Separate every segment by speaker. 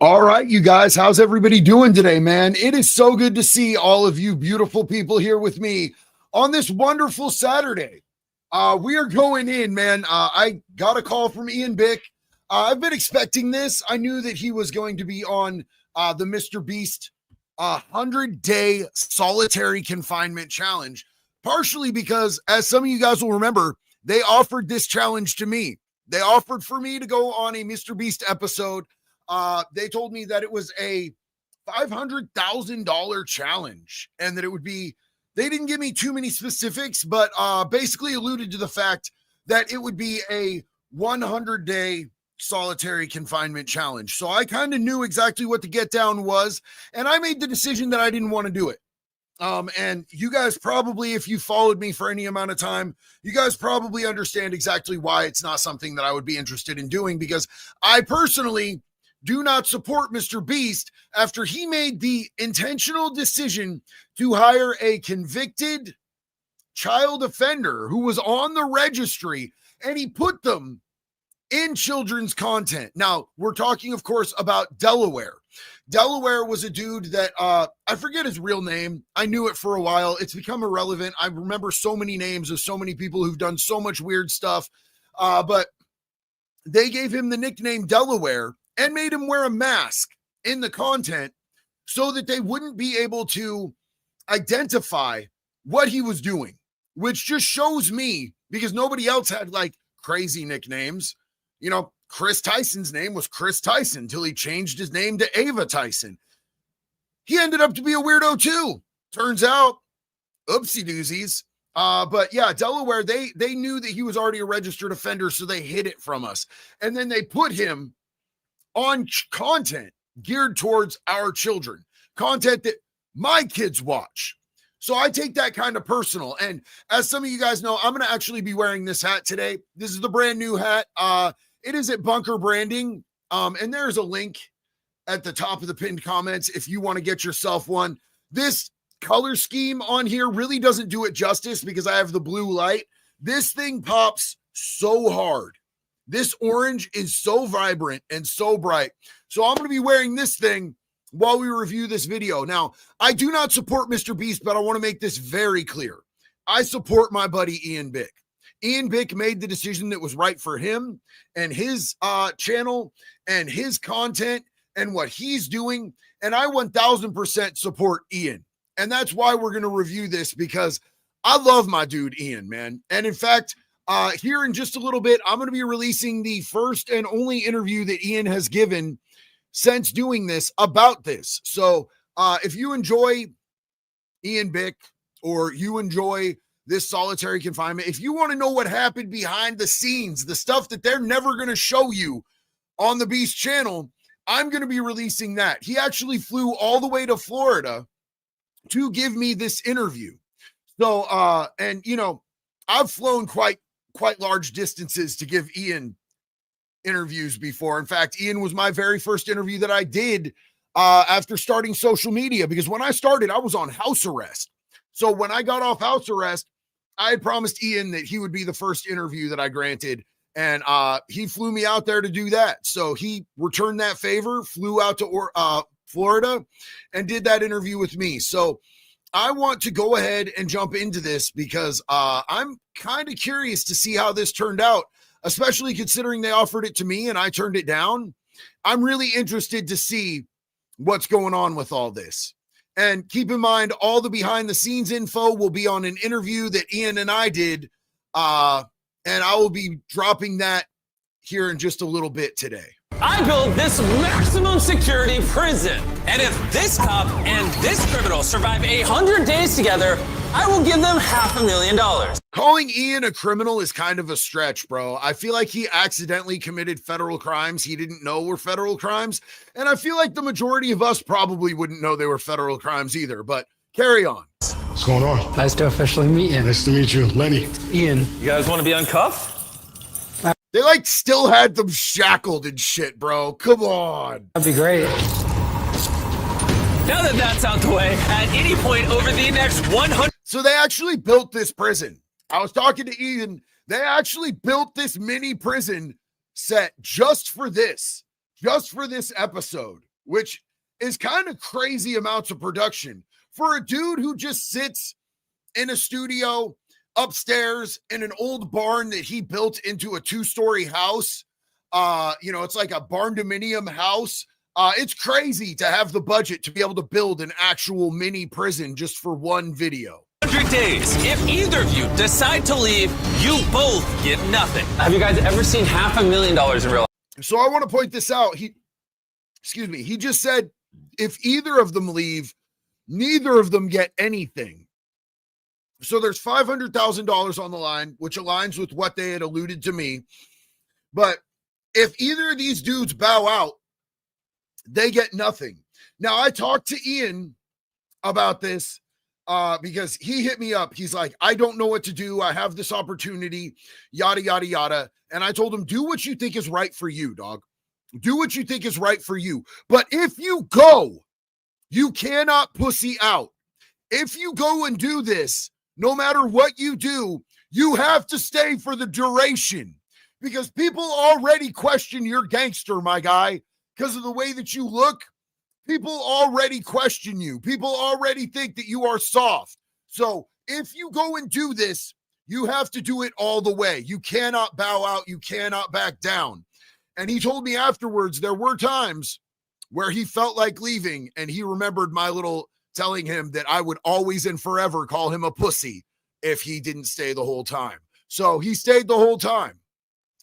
Speaker 1: All right, you guys, how's everybody doing today, man? It is so good to see all of you beautiful people here with me on this wonderful Saturday. We are going in, man. I got a call from Bick. I've been expecting this. I knew that he was going to be on the Mr. Beast 100-day solitary confinement challenge, partially because, as some of you guys will remember, they offered this challenge to me. They offered for me to go on a Mr. Beast episode. They told me that it was a $500,000 challenge and that it would be, they didn't give me too many specifics, but basically alluded to the fact that it would be a 100-day solitary confinement challenge. So I kind of knew exactly what the get down was, and I made the decision that I didn't want to do it. And you guys probably, if you followed me for any amount of time, you guys probably understand exactly why it's not something that I would be interested in doing, because I personally do not support Mr. Beast after he made the intentional decision to hire a convicted child offender who was on the registry, and he put them in children's content. Now, we're talking, of course, about Delaware. Delaware was a dude that, I forget his real name. I knew it for a while. It's become irrelevant. I remember so many names of so many people who've done so much weird stuff, but they gave him the nickname Delaware and made him wear a mask in the content so that they wouldn't be able to identify what he was doing, which just shows me, because nobody else had like crazy nicknames. You know, Chris Tyson's name was Chris Tyson until he changed his name to Ava Tyson. He ended up to be a weirdo too. Turns out, oopsie doozies. But yeah, Delaware, they knew that he was already a registered offender, so they hid it from us. And then they put him on content geared towards our children, content that my kids watch. So I take that kind of personal. And as some of you guys know, I'm going to actually be wearing this hat today. This is the brand new hat. It is at Bunker Branding. And there's a link at the top of the pinned comments if you want to get yourself one. This color scheme on here really doesn't do it justice because I have the blue light. This thing pops so hard. This orange is so vibrant and so bright. So I'm going to be wearing this thing while we review this video. Now, I do not support Mr. Beast, but I want to make this very clear. I support my buddy Bick. Bick made the decision that was right for him and his channel and his content and what he's doing. And I 1000% support Ian. And that's why we're going to review this, because I love my dude Ian, man. And in fact, here in just a little bit, I'm going to be releasing the first and only interview that Ian has given since doing this about this. So if you enjoy Bick, or you enjoy this solitary confinement, if you want to know what happened behind the scenes, the stuff that they're never going to show you on the Beast channel, I'm going to be releasing that. He actually flew all the way to Florida to give me this interview. So, and you know, I've flown quite large distances to give Ian interviews before. In fact, Ian was my very first interview that I did after starting social media, because when I started, I was on house arrest. So when I got off house arrest, I had promised Ian that he would be the first interview that I granted. And he flew me out there to do that. So he returned that favor, flew out to Florida and did that interview with me. So I want to go ahead and jump into this because I'm kind of curious to see how this turned out, especially considering they offered it to me and I turned it down. I'm really interested to see what's going on with all this. And keep in mind, all the behind the scenes info will be on an interview that Ian and I did. And I will be dropping that here in just a little bit today.
Speaker 2: I built this maximum security prison. And if this cop and this criminal survive 100 days together, I will give them $500,000.
Speaker 1: Calling Ian a criminal is kind of a stretch, bro. I feel like he accidentally committed federal crimes he didn't know were federal crimes. And I feel like the majority of us probably wouldn't know they were federal crimes either, but carry on.
Speaker 3: What's going on?
Speaker 4: Nice to officially meet you.
Speaker 3: Nice to meet you, Lenny.
Speaker 4: Ian.
Speaker 2: You guys want to be uncuffed?
Speaker 1: They like still had them shackled and shit, bro. Come on.
Speaker 4: That'd be great.
Speaker 2: Now that that's out the way, at any point over the next 100...
Speaker 1: So they actually built this prison. I was talking to Ian. They actually built this mini prison set just for this episode. which is kind of crazy amounts of production for a dude who just sits in a studio upstairs in an old barn that he built into a 2-story house. It's like a barn dominium house. It's crazy to have the budget to be able to build an actual mini prison just for one video.
Speaker 2: 100 days. If either of you decide to leave, you both get nothing. Have you guys ever seen $500,000 in real life?
Speaker 1: So I want to point this out. He just said if either of them leave, neither of them get anything. So there's $500,000 on the line, which aligns with what they had alluded to me. But if either of these dudes bow out, they get nothing. Now, I talked to Ian about this because he hit me up. He's like, I don't know what to do. I have this opportunity, yada, yada, yada. And I told him, do what you think is right for you, dog. Do what you think is right for you. But if you go, you cannot pussy out. If you go and do this, no matter what you do, you have to stay for the duration because people already question your gangster, my guy, because of the way that you look. People already question you. People already think that you are soft. So if you go and do this, you have to do it all the way. You cannot bow out. You cannot back down. And he told me afterwards, there were times where he felt like leaving and he remembered my little telling him that I would always and forever call him a pussy if he didn't stay the whole time. So he stayed the whole time.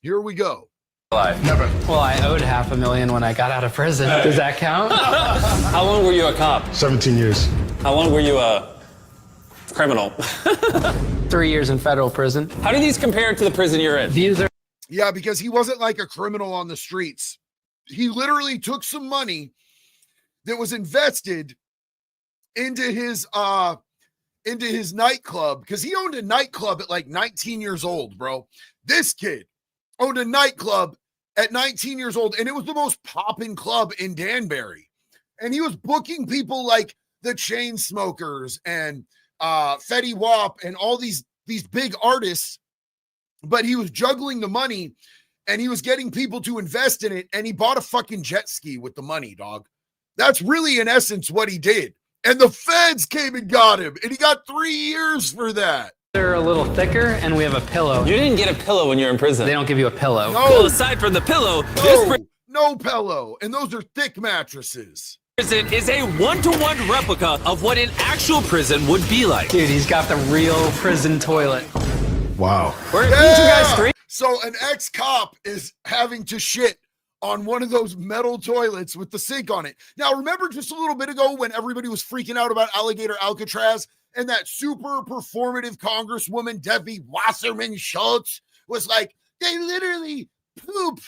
Speaker 1: Here we go.
Speaker 3: Never.
Speaker 4: Well, I owed $500,000 when I got out of prison. Does that count?
Speaker 2: How long were you a cop?
Speaker 3: 17 years.
Speaker 2: How long were you a criminal?
Speaker 4: 3 years in federal prison.
Speaker 2: How do these compare to the prison you're in?
Speaker 4: These are
Speaker 1: Yeah, because he wasn't like a criminal on the streets. He literally took some money that was invested into his nightclub because he owned a nightclub at like 19 years old, bro. This kid owned a nightclub at 19 years old, and it was the most poppin' club in Danbury. And he was booking people like the Chainsmokers and Fetty Wap and all these big artists, but he was juggling the money and he was getting people to invest in it, and he bought a fucking jet ski with the money, dog. That's really in essence what he did. And the feds came and got him, and he got 3 years for that.
Speaker 4: they're a little thicker, and we have a pillow.
Speaker 2: You didn't get a pillow when you're in prison.
Speaker 4: They don't give you a pillow.
Speaker 2: Well, aside from the pillow, this
Speaker 1: No pillow, and those are thick mattresses.
Speaker 2: prison is a one-to-one replica of what an actual prison would be like.
Speaker 4: Dude, he's got the real prison toilet.
Speaker 3: Wow.
Speaker 2: Where did you guys street?
Speaker 1: So an ex-cop is having to shit on one of those metal toilets with the sink on it. Now, remember just a little bit ago when everybody was freaking out about Alligator Alcatraz and that super performative Congresswoman Debbie Wasserman Schultz was like, they literally poop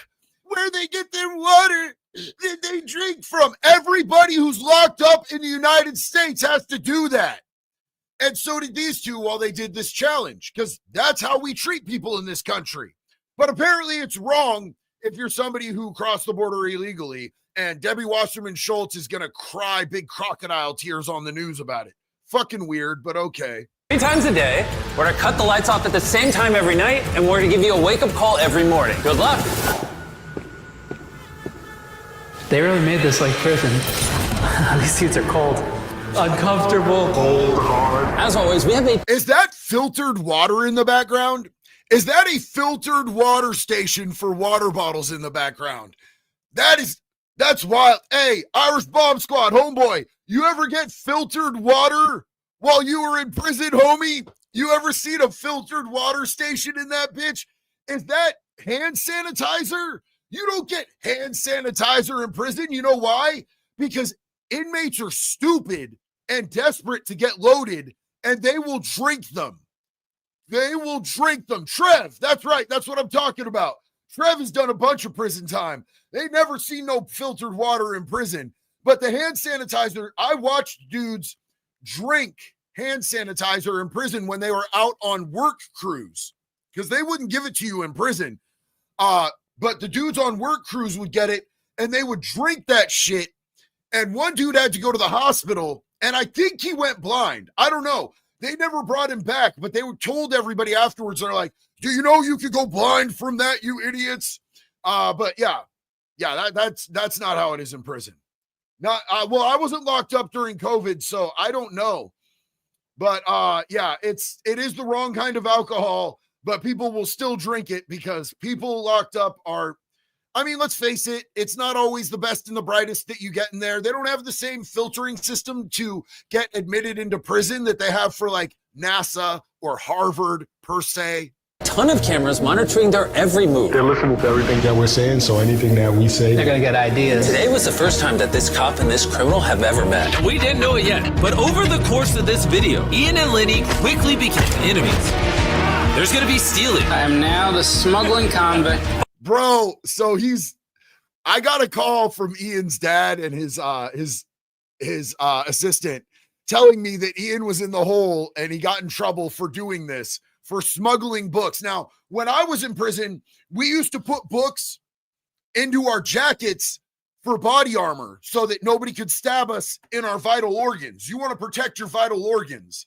Speaker 1: where they get their water that they drink from. Everybody who's locked up in the United States has to do that. And so did these two while they did this challenge, because that's how we treat people in this country. But apparently it's wrong if you're somebody who crossed the border illegally, and Debbie Wasserman Schultz is going to cry big crocodile tears on the news about it. Fucking weird, but okay.
Speaker 2: 3 times a day. We're gonna cut the lights off at the same time every night, and we're gonna give you a wake-up call every morning. Good luck.
Speaker 4: They really made this like prison. These seats are cold. Uncomfortable.
Speaker 2: As always, we have a
Speaker 1: Is that filtered water in the background? Is that a filtered water station for water bottles in the background? That's wild. Hey, Irish Bomb Squad, homeboy, you ever get filtered water while you were in prison, homie? You ever seen a filtered water station in that bitch? Is that hand sanitizer? You don't get hand sanitizer in prison. You know why? Because inmates are stupid and desperate to get loaded, and they will drink them. They will drink them. Trev, that's right. That's what I'm talking about. Trev has done a bunch of prison time. They never seen no filtered water in prison. But the hand sanitizer, I watched dudes drink hand sanitizer in prison when they were out on work crews, because they wouldn't give it to you in prison. But the dudes on work crews would get it, and they would drink that shit. And one dude had to go to the hospital, and I think he went blind. I don't know. They never brought him back, but they were told everybody afterwards, they're like, do you know you could go blind from that, you idiots? But yeah, that's not how it is in prison. Not well, I wasn't locked up during COVID, so I don't know. But yeah, it is the wrong kind of alcohol, but people will still drink it because people locked up are, I mean, let's face it, it's not always the best and the brightest that you get in there. They don't have the same filtering system to get admitted into prison that they have for like NASA or Harvard per se.
Speaker 2: Ton of cameras monitoring their every move.
Speaker 3: They're listening to everything that we're saying, so anything that we say,
Speaker 4: They're gonna get ideas.
Speaker 2: Today was the first time that this cop and this criminal have ever met.
Speaker 5: We didn't know it yet, but over the course of this video, Ian and Lenny quickly became enemies. There's gonna be stealing.
Speaker 6: I am now the smuggling convict.
Speaker 1: Bro, so I got a call from Ian's dad and his assistant telling me that Ian was in the hole and he got in trouble for doing this, for smuggling books. Now, when I was in prison, we used to put books into our jackets for body armor so that nobody could stab us in our vital organs. You want to protect your vital organs.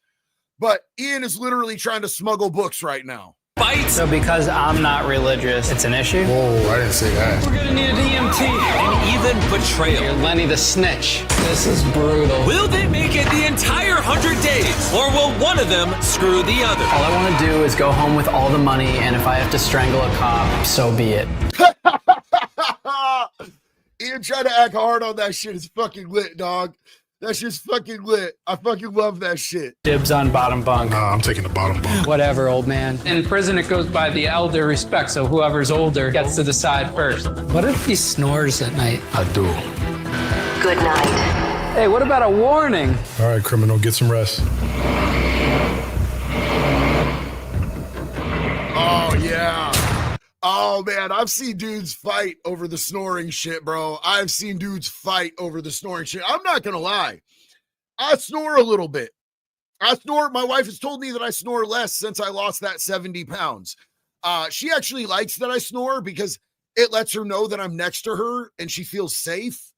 Speaker 1: But Ian is literally trying to smuggle books right now.
Speaker 5: Fights.
Speaker 6: So because I'm not religious, it's an issue?
Speaker 3: whoa, I didn't say that.
Speaker 5: We're gonna need an EMT. And even betrayal.
Speaker 6: You're Lenny the snitch. This is brutal.
Speaker 5: Will they make it the entire 100 days? Or will one of them screw the other?
Speaker 4: All I want to do is go home with all the money, and if I have to strangle a cop, so be it.
Speaker 1: Ian trying to act hard on that shit is fucking lit, dog. That's just fucking lit. I fucking love that shit.
Speaker 6: Dibs on bottom bunk.
Speaker 3: Nah, I'm taking the bottom bunk.
Speaker 6: Whatever, old man. In prison, it goes by the elder respect, so whoever's older gets to decide first. What if he snores at night?
Speaker 3: I do.
Speaker 7: Good night.
Speaker 6: Hey, what about a warning?
Speaker 3: All right, criminal, get some rest.
Speaker 1: Oh, yeah. Oh, man, I've seen dudes fight over the snoring shit, bro. I've seen dudes fight over the snoring shit. I'm not going to lie. I snore a little bit. My wife has told me that I snore less since I lost that 70 pounds. She actually likes that I snore because it lets her know that I'm next to her and she feels safe.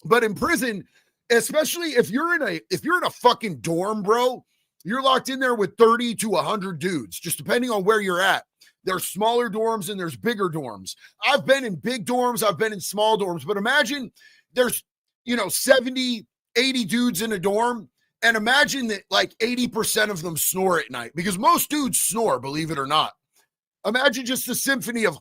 Speaker 1: But in prison, especially if you're in a fucking dorm, bro, you're locked in there with 30 to 100 dudes, just depending on where you're at. There's smaller dorms and there's bigger dorms. I've been in big dorms. I've been in small dorms, but imagine there's, 70, 80 dudes in a dorm. And imagine that like 80% of them snore at night because most dudes snore, believe it or not. Imagine just the symphony of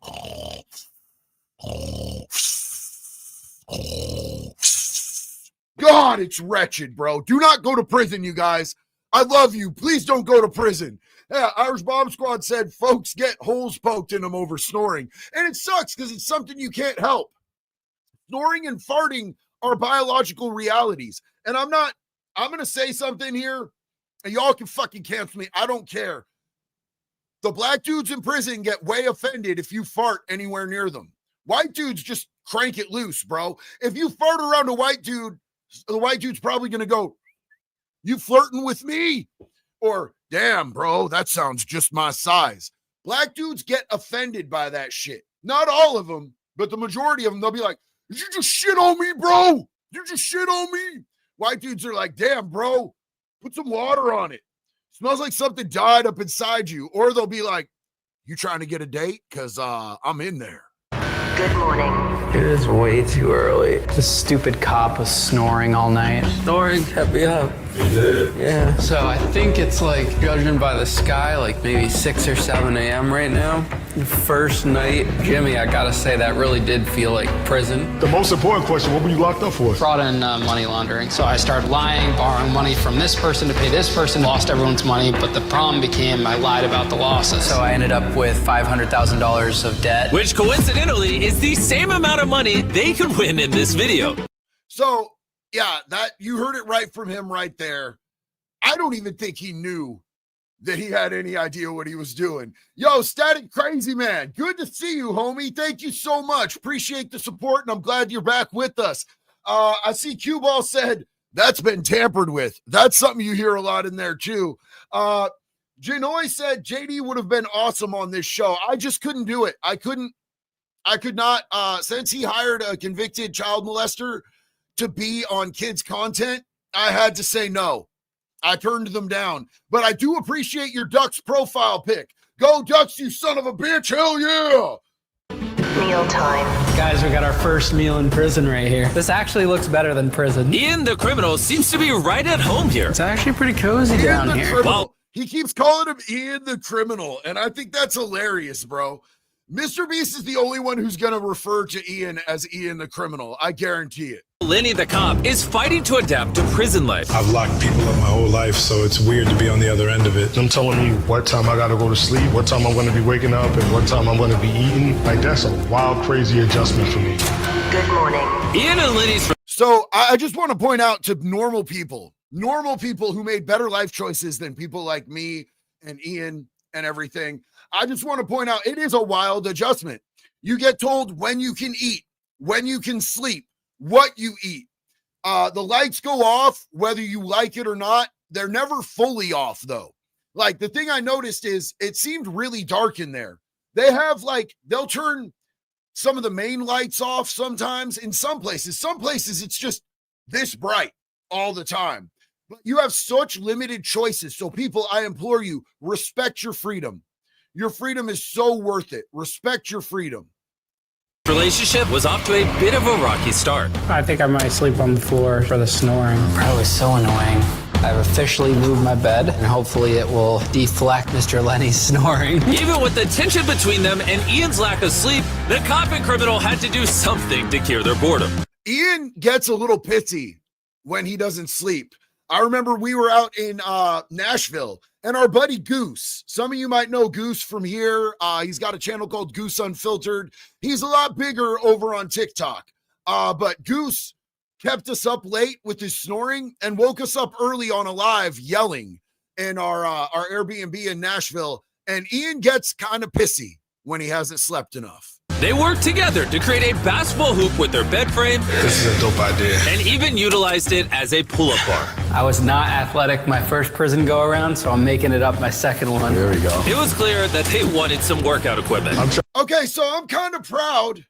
Speaker 1: God, it's wretched, bro. Do not go to prison, you guys. I love you. Please don't go to prison. Yeah, Irish Bomb Squad said folks get holes poked in them over snoring. And it sucks because it's something you can't help. Snoring and farting are biological realities. And I'm going to say something here, and y'all can fucking cancel me. I don't care. The black dudes in prison get way offended if you fart anywhere near them. White dudes just crank it loose, bro. If you fart around a white dude, the white dude's probably going to go, "You flirting with me?" Or, "Damn, bro, that sounds just my size." Black dudes get offended by that shit. Not all of them, but the majority of them, they'll be like, "Did you just shit on me, bro? You just shit on me?" White dudes are like, "Damn, bro, put some water on it. Smells like something died up inside you." Or they'll be like, "You trying to get a date? Because I'm in there."
Speaker 7: Good morning.
Speaker 6: It is way too early. The stupid cop was snoring all night. Snoring kept me up.
Speaker 3: You did?
Speaker 6: Yeah. So I think it's like, judging by the sky, like maybe 6 or 7 a.m. right now. The first night, Jimmy, I gotta say that really did feel like prison.
Speaker 3: The most important question, what were you locked up for?
Speaker 6: Fraud and money laundering. So I started lying, borrowing money from this person to pay this person, lost everyone's money, but the problem became I lied about the losses.
Speaker 4: So I ended up with $500,000 of debt.
Speaker 5: Which coincidentally is the same amount of money they could win in this video.
Speaker 1: So, yeah, that you heard it right from him right there. I don't even think he knew that he had any idea what he was doing. Yo, Static Crazy Man, good to see you, homie. Thank you so much. Appreciate the support, and I'm glad you're back with us. I see Cue Ball said, "That's been tampered with." That's something you hear a lot in there, too. Janoy said, "JD would have been awesome on this show." I just couldn't do it. I could not, since he hired a convicted child molester to be on kids' content, I had to say no. I turned them down. But I do appreciate your Ducks profile pic. Go Ducks, you son of a bitch. Hell yeah.
Speaker 7: Mealtime.
Speaker 4: Guys, we got our first meal in prison right here. This actually looks better than prison.
Speaker 5: Ian the criminal seems to be right at home here.
Speaker 4: It's actually pretty cozy down here.
Speaker 1: Criminal.
Speaker 5: Wow.
Speaker 1: He keeps calling him Ian the criminal, and I think that's hilarious, bro. Mr. Beast is the only one who's going to refer to Ian as Ian the criminal. I guarantee it.
Speaker 5: Lenny the cop is fighting to adapt to prison life.
Speaker 3: I've locked people up my whole life, so it's weird to be on the other end of it. Them telling me what time I gotta go to sleep, what time I'm gonna be waking up, and what time I'm gonna be eating. Like, that's a wild, crazy adjustment for me.
Speaker 7: Good morning.
Speaker 5: Ian and Lenny's
Speaker 1: So I just want to point out to normal people who made better life choices than people like me and Ian and everything. I just want to point out it is a wild adjustment. You get told when you can eat, when you can sleep, what you eat. The lights go off, whether you like it or not. They're never fully off, though. Like, the thing I noticed is it seemed really dark in there. They have, like, they'll turn some of the main lights off sometimes in some places. Some places it's just this bright all the time. But you have such limited choices. So, people, I implore you, respect your freedom. Your freedom is so worth it. Respect your freedom.
Speaker 5: relationship was off to a bit of a rocky start.
Speaker 4: I think I might sleep on the floor for the snoring. Bro, it's so annoying. I've officially moved my bed, and hopefully it will deflect Mr. Lenny's snoring.
Speaker 5: Even with the tension between them and Ian's lack of sleep, the cop and criminal had to do something to cure their boredom.
Speaker 1: Ian gets a little pissy when he doesn't sleep. I remember we were out in Nashville, and our buddy Goose, some of you might know Goose from here. He's got a channel called Goose Unfiltered. He's a lot bigger over on TikTok. But Goose kept us up late with his snoring and woke us up early on a live yelling in our Airbnb in Nashville. And Ian gets kind of pissy when he hasn't slept enough.
Speaker 5: They worked together to create a basketball hoop with their bed frame.
Speaker 3: This is a dope idea.
Speaker 5: And even utilized it as a pull-up bar.
Speaker 4: I was not athletic my first prison go around, so I'm making it up my second one. There we go.
Speaker 5: It was clear that they wanted some workout equipment.
Speaker 1: Okay, so I'm kind of proud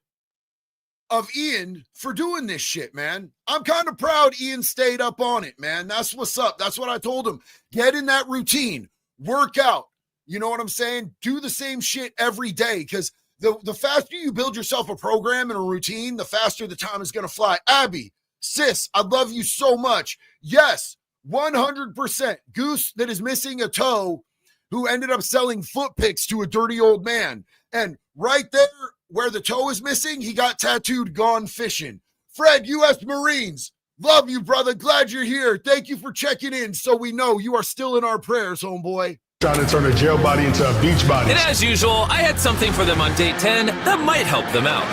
Speaker 1: of Ian for doing this shit, man. I'm kind of proud Ian stayed up on it, man. That's what's up. That's what I told him. Get in that routine. Work out. You know what I'm saying? Do the same shit every day, because the faster you build yourself a program and a routine, the faster the time is going to fly. Abby, sis, I love you so much. Yes, 100%. Goose that is missing a toe, who ended up selling foot pics to a dirty old man. And right there where the toe is missing, he got tattooed "Gone Fishing." Fred, U.S. Marines, love you, brother. Glad you're here. Thank you for checking in, so we know you are still in our prayers, homeboy.
Speaker 3: Trying to turn a jail body into a beach body.
Speaker 5: And as usual, I had something for them on day 10 that might help them out.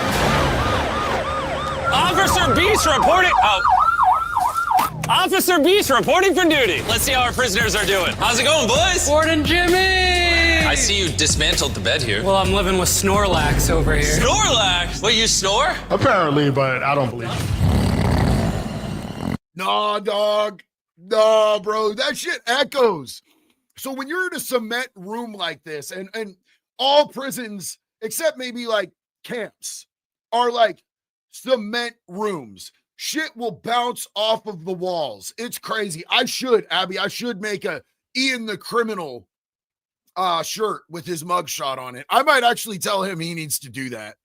Speaker 2: Officer Beast reporting. Officer Beast reporting for duty. Let's see how our prisoners are doing. How's it going, boys?
Speaker 4: Warden Jimmy!
Speaker 2: I see you dismantled the bed here.
Speaker 4: Well, I'm living with Snorlax over here.
Speaker 2: Snorlax? What, you snore?
Speaker 3: Apparently, but I don't believe it.
Speaker 1: Nah, dog. Nah, bro. That shit echoes. So when you're in a cement room like this, and all prisons, except maybe like camps, are like cement rooms, shit will bounce off of the walls. It's crazy. I should make a Ian the Criminal shirt with his mugshot on it. I might actually tell him he needs to do that.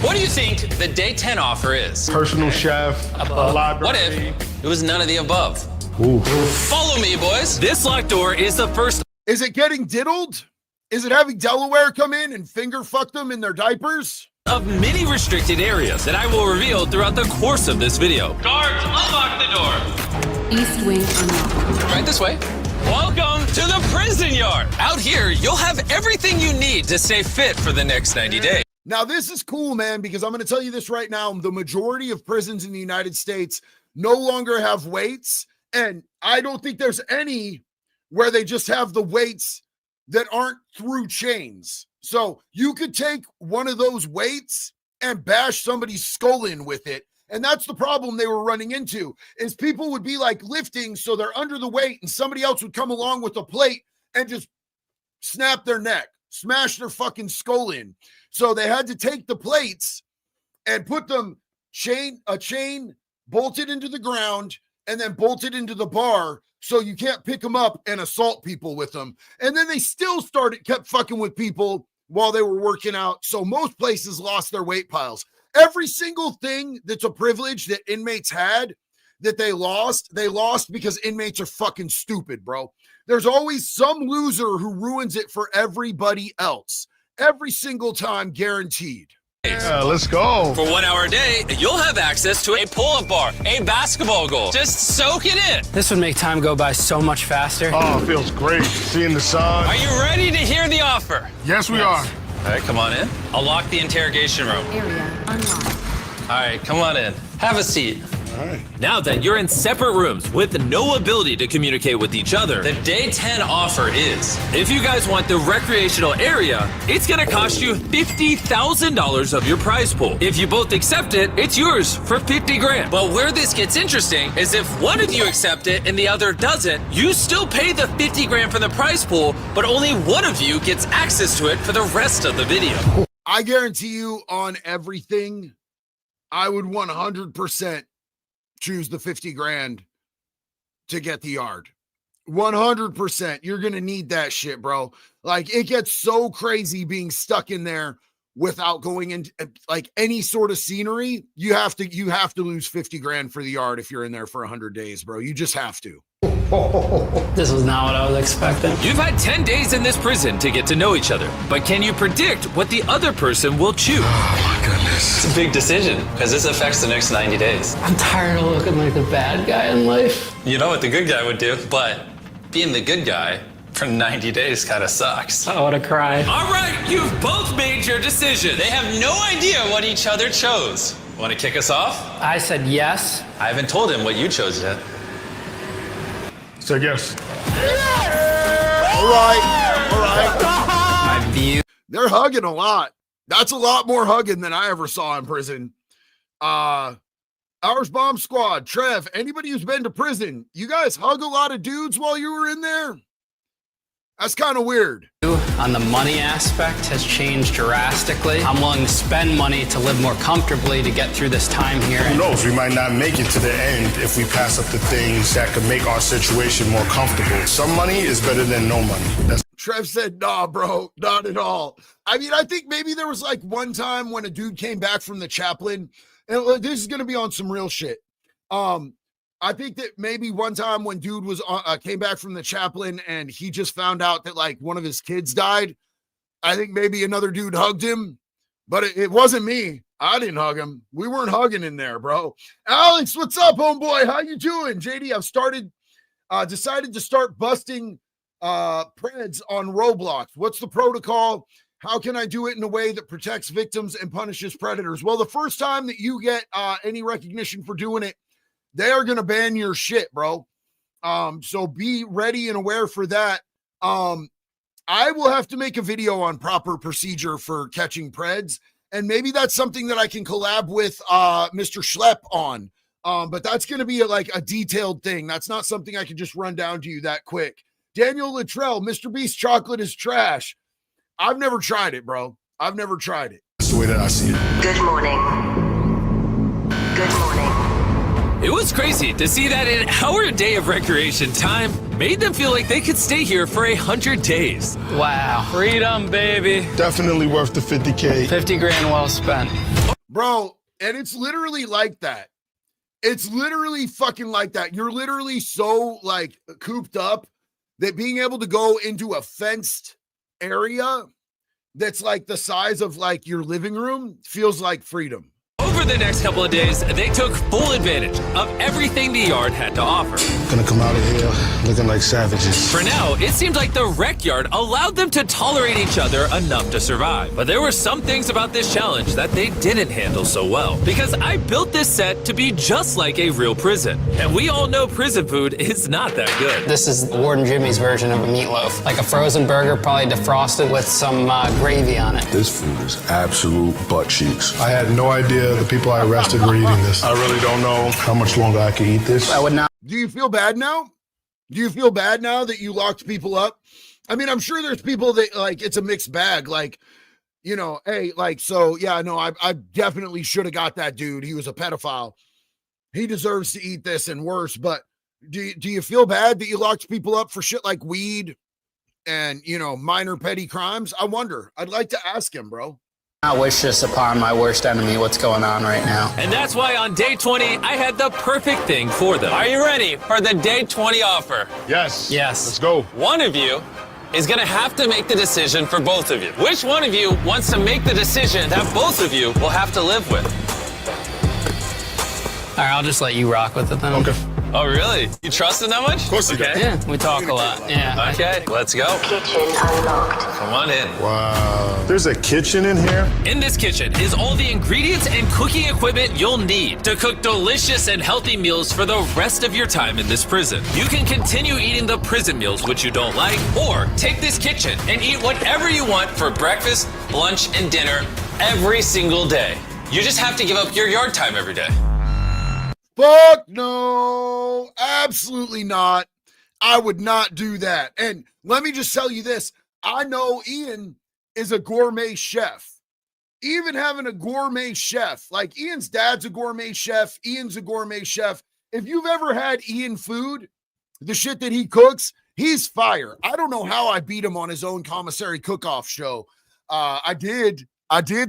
Speaker 2: What do you think the day 10 offer is?
Speaker 3: Personal chef, a library.
Speaker 2: What if it was none of the above?
Speaker 3: Ooh.
Speaker 2: Follow me, boys.
Speaker 5: This locked door is the first
Speaker 1: Is it getting diddled? Is it having Delaware come in and finger fuck them in their diapers?
Speaker 5: of many restricted areas that I will reveal throughout the course of this video.
Speaker 2: Guards, unlock the door.
Speaker 8: East wing unlocked.
Speaker 2: Right this way. Welcome to the prison yard. Out here, you'll have everything you need to stay fit for the next 90 days.
Speaker 1: Now, this is cool, man, because I'm going to tell you this right now. The majority of prisons in the United States no longer have weights. And I don't think there's any where they just have the weights that aren't through chains. So you could take one of those weights and bash somebody's skull in with it. And that's the problem they were running into, is people would be like lifting, so they're under the weight, and somebody else would come along with a plate and just snap their neck, smash their fucking skull in. So they had to take the plates and put them a chain bolted into the ground and then bolted into the bar, so you can't pick them up and assault people with them. And then they still kept fucking with people while they were working out. So most places lost their weight piles. Every single thing that's a privilege that inmates had that they lost because inmates are fucking stupid, bro. There's always some loser who ruins it for everybody else. Every single time, guaranteed.
Speaker 3: Yeah, let's go.
Speaker 2: For 1 hour a day, you'll have access to a pull-up bar, a basketball goal. Just soak it in.
Speaker 4: This would make time go by so much faster.
Speaker 3: Oh, it feels great. Seeing the sun.
Speaker 2: Are you ready to hear the offer?
Speaker 3: Yes, we are.
Speaker 2: All right, come on in. I'll lock the interrogation room.
Speaker 8: Area unlocked.
Speaker 2: All right, come on in. Have a seat.
Speaker 3: All right.
Speaker 5: Now that you're in separate rooms with no ability to communicate with each other,
Speaker 2: The day 10 offer is
Speaker 5: if you guys want the recreational area, it's gonna cost you $50,000 of your prize pool. If you both accept it, it's yours for 50 grand.
Speaker 2: But where this gets interesting is if one of you accept it and the other doesn't, you still pay the 50 grand for the prize pool, but only one of you gets access to it for the rest of the video.
Speaker 1: I guarantee you on everything, I would 100% choose the 50 grand to get the yard. 100%. You're going to need that shit, bro. Like, it gets so crazy being stuck in there without going into like any sort of scenery. You have to lose 50 grand for the yard if you're in there for 100 days, bro. You just have to.
Speaker 4: This was not what I was expecting.
Speaker 5: You've had 10 days in this prison to get to know each other, but can you predict what the other person will choose?
Speaker 3: Oh, my goodness.
Speaker 2: It's a big decision because this affects the next 90 days.
Speaker 4: I'm tired of looking like the bad guy in life.
Speaker 2: You know what the good guy would do, but being the good guy for 90 days kind of sucks.
Speaker 4: I would have cried.
Speaker 5: All right, you've both made your decision.
Speaker 2: They have no idea what each other chose. Want to kick us off?
Speaker 4: I said yes.
Speaker 2: I haven't told him what you chose yet.
Speaker 3: So yes.
Speaker 1: All right.
Speaker 4: My view.
Speaker 1: They're hugging a lot. That's a lot more hugging than I ever saw in prison. Ours Bomb Squad, Trev, anybody who's been to prison, you guys hug a lot of dudes while you were in there? That's kind of weird.
Speaker 4: On the money aspect has changed drastically. I'm willing to spend money to live more comfortably to get through this time here.
Speaker 3: Who knows? We might not make it to the end if we pass up the things that could make our situation more comfortable. Some money is better than no money. That's
Speaker 1: Trev said, nah, bro, not at all. I mean, I think maybe there was like one time when a dude came back from the chaplain, and this is going to be on some real shit. I think that maybe one time when dude was came back from the chaplain and he just found out that like one of his kids died. I think maybe another dude hugged him, but it wasn't me. I didn't hug him. We weren't hugging in there, bro. Alex, what's up, homeboy? How you doing? JD, I've decided to start busting Preds on Roblox. What's the protocol? How can I do it in a way that protects victims and punishes predators? Well, the first time that you get any recognition for doing it, they are going to ban your shit, bro. So be ready and aware for that. I will have to make a video on proper procedure for catching Preds. And maybe that's something that I can collab with Mr. Schlepp on. But that's going to be like a detailed thing. That's not something I can just run down to you that quick. Daniel Luttrell, Mr. Beast chocolate is trash. I've never tried it, bro. I've never tried it.
Speaker 3: the way that I see it.
Speaker 7: Good morning. Good morning.
Speaker 5: It was crazy to see that an hour a day of recreation time made them feel like they could stay here for 100 days.
Speaker 4: Wow. Freedom, baby.
Speaker 3: Definitely worth the 50K.
Speaker 4: 50 grand well spent.
Speaker 1: Bro, and it's literally like that. It's literally fucking like that. You're literally so like cooped up that being able to go into a fenced area that's like the size of like your living room feels like freedom.
Speaker 5: Over the next couple of days, they took full advantage of everything the yard had to offer.
Speaker 3: Gonna come out of here looking like savages.
Speaker 5: For now, it seemed like the rec yard allowed them to tolerate each other enough to survive. But there were some things about this challenge that they didn't handle so well. Because I built this set to be just like a real prison. And we all know prison food is not that good.
Speaker 4: This is Warden Jimmy's version of a meatloaf. Like a frozen burger, probably defrosted with some gravy on it.
Speaker 9: This food is absolute butt cheeks.
Speaker 3: I had no idea the people I arrested were eating this. I really don't know how much longer I can eat this.
Speaker 4: I would not.
Speaker 1: Do you feel bad now? Do you feel bad now that you locked people up? I mean, I'm sure there's people that like, it's a mixed bag. Like, you know, hey, like, so yeah, no, I definitely should have got that dude. He was a pedophile. He deserves to eat this and worse. But do you feel bad that you locked people up for shit like weed and, you know, minor petty crimes. I wonder. I'd like to ask him, bro.
Speaker 4: I wish this upon my worst enemy what's going on right now.
Speaker 5: And that's why on day 20, I had the perfect thing for them.
Speaker 2: Are you ready for the day 20 offer?
Speaker 3: Yes.
Speaker 4: Yes.
Speaker 3: Let's go.
Speaker 2: One of you is gonna have to make the decision for both of you. Which one of you wants to make the decision that both of you will have to live with?
Speaker 4: All right, I'll just let you rock with it then.
Speaker 3: Okay.
Speaker 2: Oh, really? You trust him that much? Of
Speaker 3: course you do.
Speaker 4: Yeah, we talk a lot. Yeah.
Speaker 2: Okay, let's go.
Speaker 7: Kitchen unlocked.
Speaker 2: Come on in.
Speaker 3: Wow. There's a kitchen in here?
Speaker 5: In this kitchen is all the ingredients and cooking equipment you'll need to cook delicious and healthy meals for the rest of your time in this prison. You can continue eating the prison meals which you don't like, or take this kitchen and eat whatever you want for breakfast, lunch, and dinner every single day. You just have to give up your yard time every day.
Speaker 1: Fuck no, absolutely not. I would not do that. And let me just tell you this. I know Ian is a gourmet chef. Even having a gourmet chef, like Ian's dad's a gourmet chef, Ian's a gourmet chef. If you've ever had Ian food, the shit that he cooks, he's fire. I don't know how I beat him on his own Commissary cook-off show. I did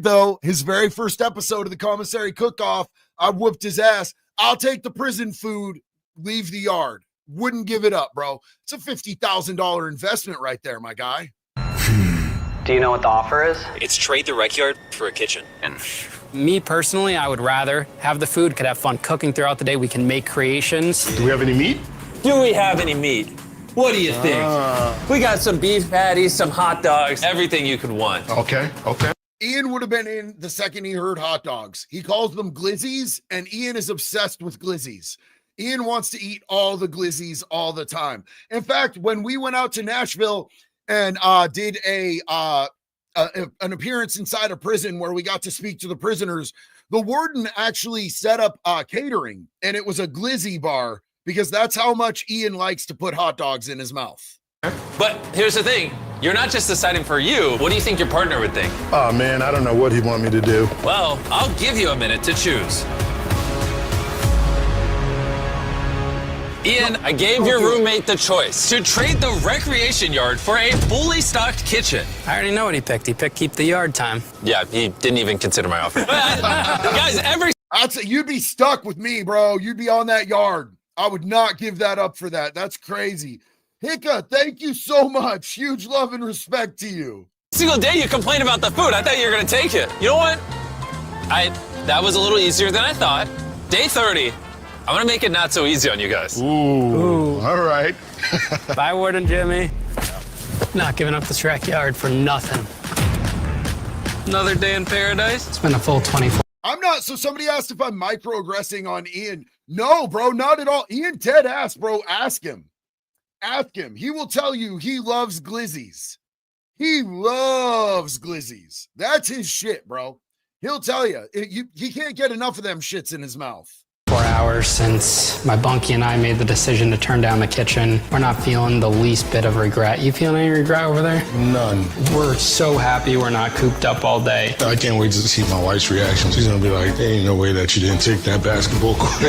Speaker 1: though. His very first episode of the Commissary cook-off, I whooped his ass. I'll take the prison food, leave the yard. Wouldn't give it up, bro. It's a $50,000 investment right there, my guy.
Speaker 4: Do you know what the offer is?
Speaker 2: It's trade the rec yard for a kitchen.
Speaker 4: Me personally, I would rather have the food, could have fun cooking throughout the day. We can make creations.
Speaker 3: Do we have any meat?
Speaker 2: Do we have any meat? What do you think? We got some beef patties, some hot dogs, everything you could want.
Speaker 3: Okay.
Speaker 1: Ian would have been in the second he heard hot dogs. He calls them glizzies, and Ian is obsessed with glizzies. Ian wants to eat all the glizzies all the time. In fact, when we went out to Nashville and did an appearance inside a prison where we got to speak to the prisoners, the warden actually set up catering, and it was a glizzy bar because that's how much Ian likes to put hot dogs in his mouth.
Speaker 2: But here's the thing. You're not just deciding for you. What do you think your partner would think?
Speaker 3: Oh, man, I don't know what he'd want me to do.
Speaker 5: Well, I'll give you a minute to choose.
Speaker 2: Ian, I gave your roommate the choice
Speaker 5: To trade the recreation yard for a fully stocked kitchen.
Speaker 4: I already know what he picked. He picked keep the yard time.
Speaker 2: Yeah, he didn't even consider my offer. Guys,
Speaker 1: I'd say you'd be stuck with me, bro. You'd be on that yard. I would not give that up for that. That's crazy. Hicka, thank you so much. Huge love and respect to you.
Speaker 2: single day you complain about the food. I thought you were going to take it. You know what? That was a little easier than I thought. Day 30, I'm going to make it not so easy on you guys.
Speaker 3: Ooh. All right.
Speaker 4: Bye, Warden Jimmy. Not giving up this rec yard for nothing.
Speaker 6: Another day in paradise?
Speaker 4: It's been a full 24.
Speaker 1: I'm not. So somebody asked if I'm microaggressing on Ian. No, bro, not at all. Ian Ted asked, bro. Ask him. Ask him. He will tell you he loves glizzies. He loves glizzies. That's his shit, bro. He'll tell you. He can't get enough of them shits in his mouth.
Speaker 4: 4 hours since my bunkie and I made the decision to turn down the kitchen. We're not feeling the least bit of regret. You feeling any regret over there?
Speaker 3: None.
Speaker 4: We're so happy we're not cooped up all day.
Speaker 3: I can't wait to see my wife's reaction. She's gonna be like, there ain't no way that you didn't take that basketball court.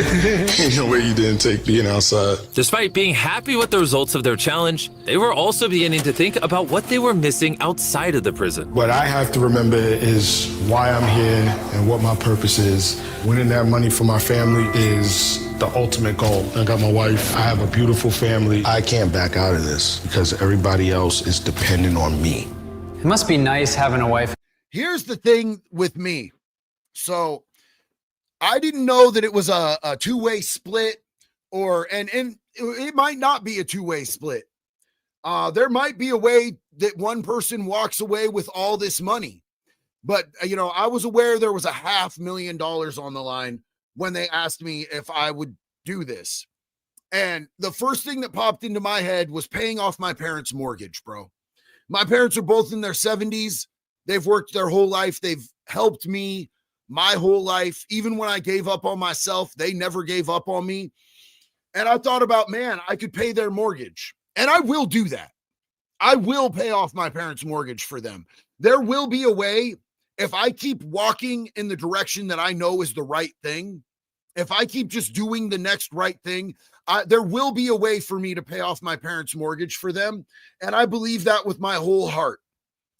Speaker 3: Ain't no way you didn't take being outside.
Speaker 5: Despite being happy with the results of their challenge, they were also beginning to think about what they were missing outside of the prison.
Speaker 3: What I have to remember is why I'm here and what my purpose is. Winning that money for my family is the ultimate goal. I got my wife. I have a beautiful family. I can't back out of this because everybody else is dependent on me.
Speaker 4: It must be nice having a wife.
Speaker 1: Here's the thing with me. So I didn't know that it was a two-way split, and it might not be a two-way split. There might be a way that one person walks away with all this money. But, I was aware there was $500,000 on the line when they asked me if I would do this. And the first thing that popped into my head was paying off my parents' mortgage, bro. My parents are both in their 70s. They've worked their whole life. They've helped me my whole life. Even when I gave up on myself, they never gave up on me. And I thought about, man, I could pay their mortgage. And I will do that. I will pay off my parents' mortgage for them. There will be a way. If I keep walking in the direction that I know is the right thing, if I keep just doing the next right thing, there will be a way for me to pay off my parents' mortgage for them. And I believe that with my whole heart.